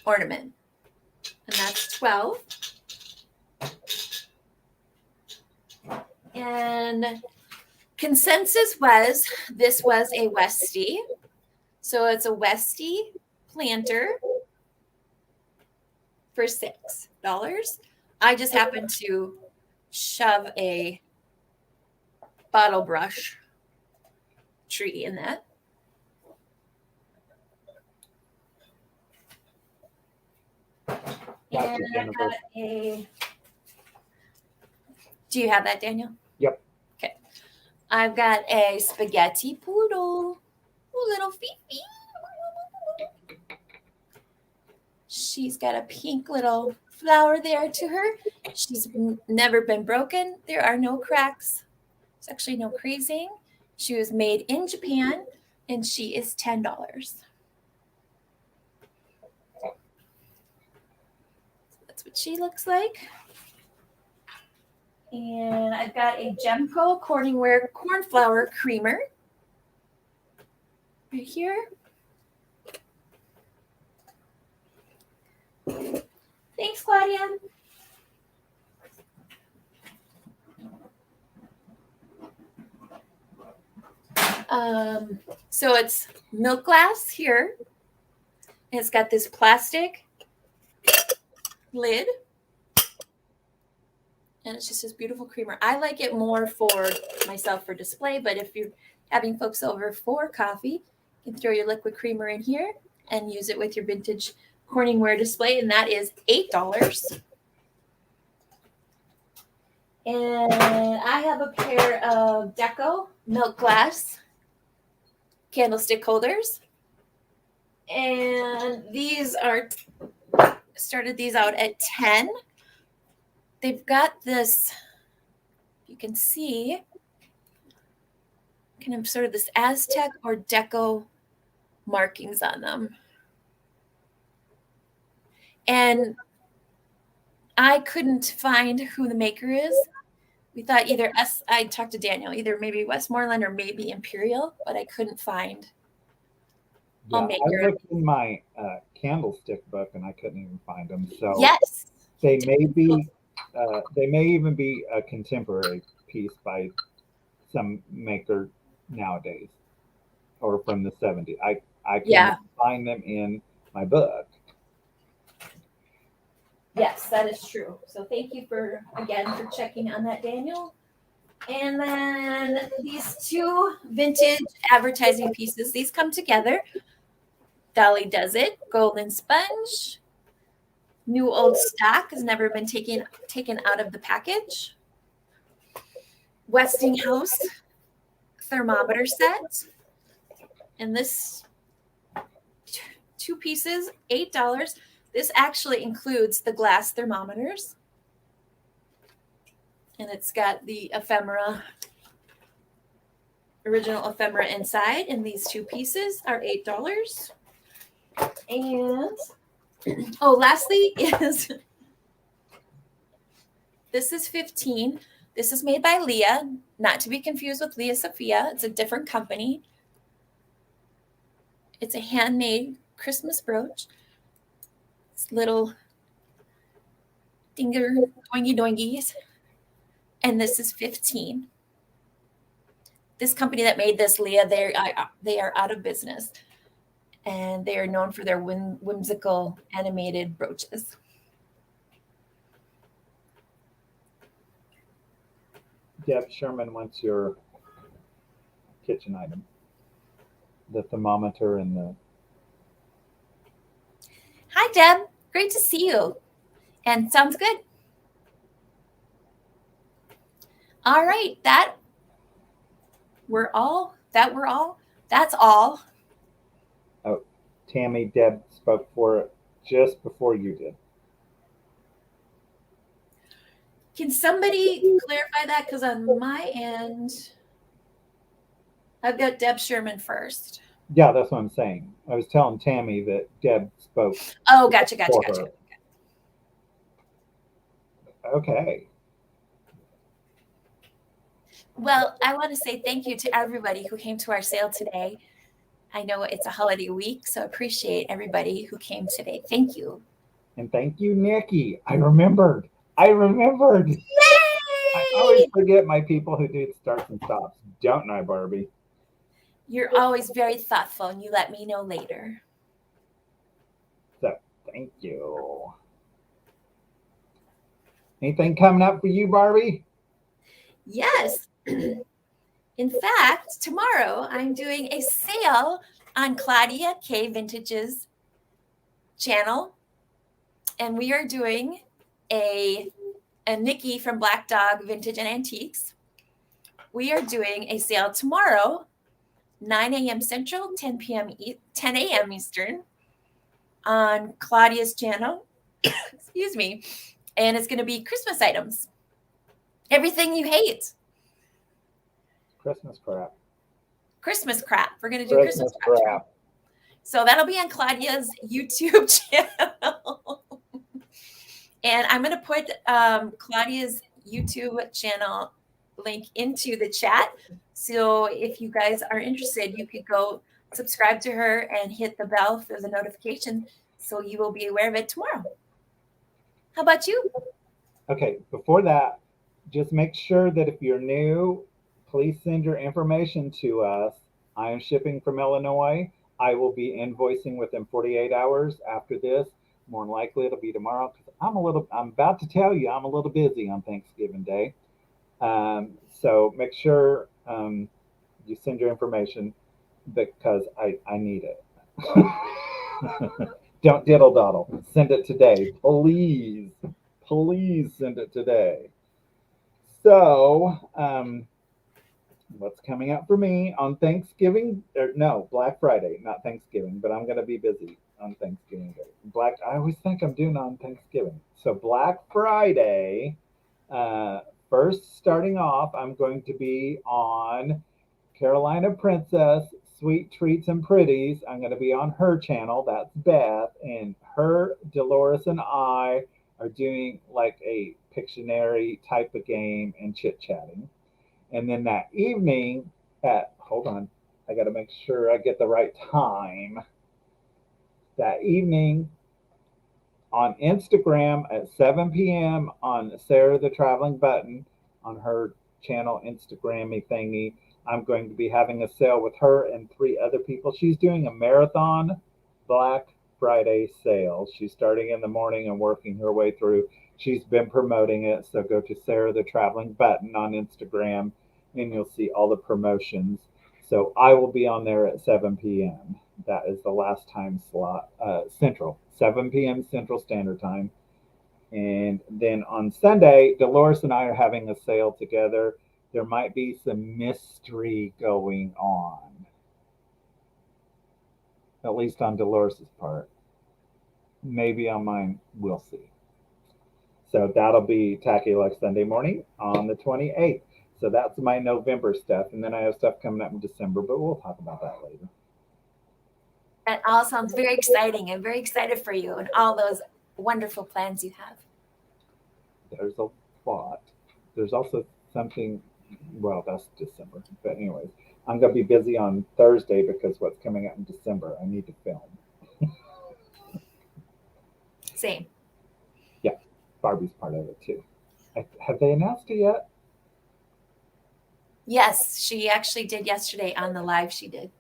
ornament, and that's $12. And consensus was this was a Westie, so it's a Westie planter for $6. I just happened to shove a bottle brush tree in that. And I got do you have that, Daniel? Yep. Okay. I've got a spaghetti poodle. Ooh, little Fifi. She's got a pink little flower there to her. She's never been broken. There are no cracks. There's actually no creasing. She was made in Japan, and she is $10. That's what she looks like. And I've got a Gemco Corningware cornflower creamer right here. Thanks, Claudia. So it's milk glass here. And it's got this plastic lid. And it's just this beautiful creamer. I like it more for myself for display, but if you're having folks over for coffee, you can throw your liquid creamer in here and use it with your vintage Corningware display, and that is $8. And I have a pair of Deco milk glass candlestick holders. And these started these out at 10. They've got this, you can see, kind of sort of this Aztec or Deco markings on them. And I couldn't find who the maker is. We thought I talked to Daniel, either maybe Westmoreland or maybe Imperial, but I couldn't find a Yeah, I maker. looked in my Candlestick book and I couldn't even find them. So Yes. they may be, they may even be a contemporary piece by some maker nowadays, or from the 70s. I couldn't Yeah. find them in my book. Yes, that is true. So thank you for checking on that, Daniel. And then these two vintage advertising pieces, these come together. Dolly Does It, Golden Sponge. New old stock has never been taken out of the package. Westinghouse Thermometer Set. And this two pieces, $8. This actually includes the glass thermometers. And it's got the original ephemera inside. And these two pieces are $8. And lastly is this is $15. This is made by Leah, not to be confused with Leah Sophia. It's a different company. It's a handmade Christmas brooch. It's little dinger doingy doingies. And this is $15. This company that made this, Leah, they are out of business. And they are known for their whimsical animated brooches. Deb Sherman wants your kitchen item, the thermometer and the. Hi, Deb. Great to see you. And sounds good. All right. That's all. Oh, Tammy, Deb spoke for it just before you did. Can somebody clarify that? Because on my end, I've got Deb Sherman first. Yeah, that's what I'm saying. I was telling Tammy that Deb spoke. Oh, gotcha. Her. Okay. Well, I want to say thank you to everybody who came to our sale today. I know it's a holiday week, so I appreciate everybody who came today. Thank you. And thank you, Nikki. I remembered. Yay! I always forget my people who do starts and stops, don't I, Barbie? You're always very thoughtful, and you let me know later. So, thank you. Anything coming up for you, Barbie? Yes. In fact, tomorrow I'm doing a sale on Claudia K Vintage's channel, and we are doing a Nikki from Black Dog Vintage and Antiques. We are doing a sale tomorrow, 9 a.m. Central, 10 a.m. Eastern, on Claudia's channel. Excuse me. And it's going to be Christmas items. Everything you hate. Christmas crap. We're going to do Christmas crap. So that'll be on Claudia's YouTube channel. And I'm going to put Claudia's YouTube channel link into the chat. So if you guys are interested, you could go subscribe to her and hit the bell for the notification so you will be aware of it tomorrow. How about you? Okay, before that, just make sure that if you're new, please send your information to us. I am shipping from Illinois. I will be invoicing within 48 hours after this. More than likely it'll be tomorrow because I'm about to tell you I'm a little busy on Thanksgiving Day. So make sure you send your information because I need it. Don't diddle doddle. Send it today. Please send it today. So, what's coming up for me on Thanksgiving? No, Black Friday, not Thanksgiving, but I'm going to be busy on Thanksgiving Day. I always think I'm doing on Thanksgiving. So Black Friday, first starting off, I'm going to be on Carolina Princess, Sweet Treats and Pretties. I'm going to be on her channel. That's Beth. And her, Dolores, and I are doing like a Pictionary type of game and chit chatting. And then that evening hold on, I got to make sure I get the right time. That evening on Instagram at 7 p.m. on Sarah the Traveling Button on her channel Instagrammy thingy. I'm going to be having a sale with her and 3 other people. She's doing a marathon Black Friday sale. She's starting in the morning and working her way through. She's been promoting it, so go to Sarah the Traveling Button on Instagram and you'll see all the promotions. So I will be on there at 7 p.m. That is the last time slot, Central, 7 p.m. Central Standard Time. And then on Sunday, Dolores and I are having a sale together. There might be some mystery going on, at least on Dolores's part. Maybe on mine, we'll see. So that'll be Tacky like Sunday morning on the 28th. So that's my November stuff. And then I have stuff coming up in December, but we'll talk about that later. That all sounds very exciting. I'm very excited for you and all those wonderful plans you have. There's a lot. There's also something, well, that's December. But anyways, I'm going to be busy on Thursday because what's coming up in December, I need to film. Same. Yeah, Barbie's part of it too. Have they announced it yet? Yes, she actually did yesterday on the live she did.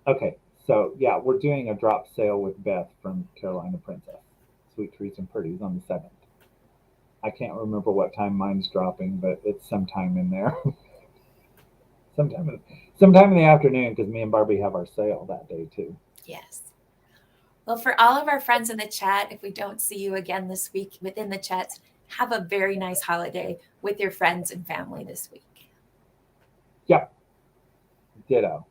Okay, so yeah, we're doing a drop sale with Beth from Carolina Princess, Sweet Treats and Pretties on the 7th. I can't remember what time mine's dropping, but it's sometime in there. sometime in the afternoon because me and Barbie have our sale that day too. Yes. Well, for all of our friends in the chat, if we don't see you again this week within the chats, have a very nice holiday with your friends and family this week. Yep. Ditto.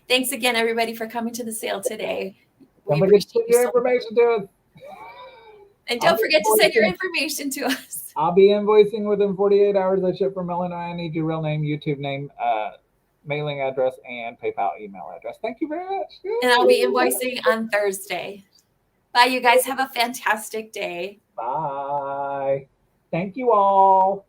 Thanks again, everybody, for coming to the sale today. Don't forget to send your information to us. And don't forget to send your information to us. I'll be invoicing within 48 hours. I ship from Illinois. I need your real name, YouTube name, mailing address, and PayPal email address. Thank you very much. And I'll be invoicing on Thursday. Bye, you guys. Have a fantastic day. Bye. Thank you all.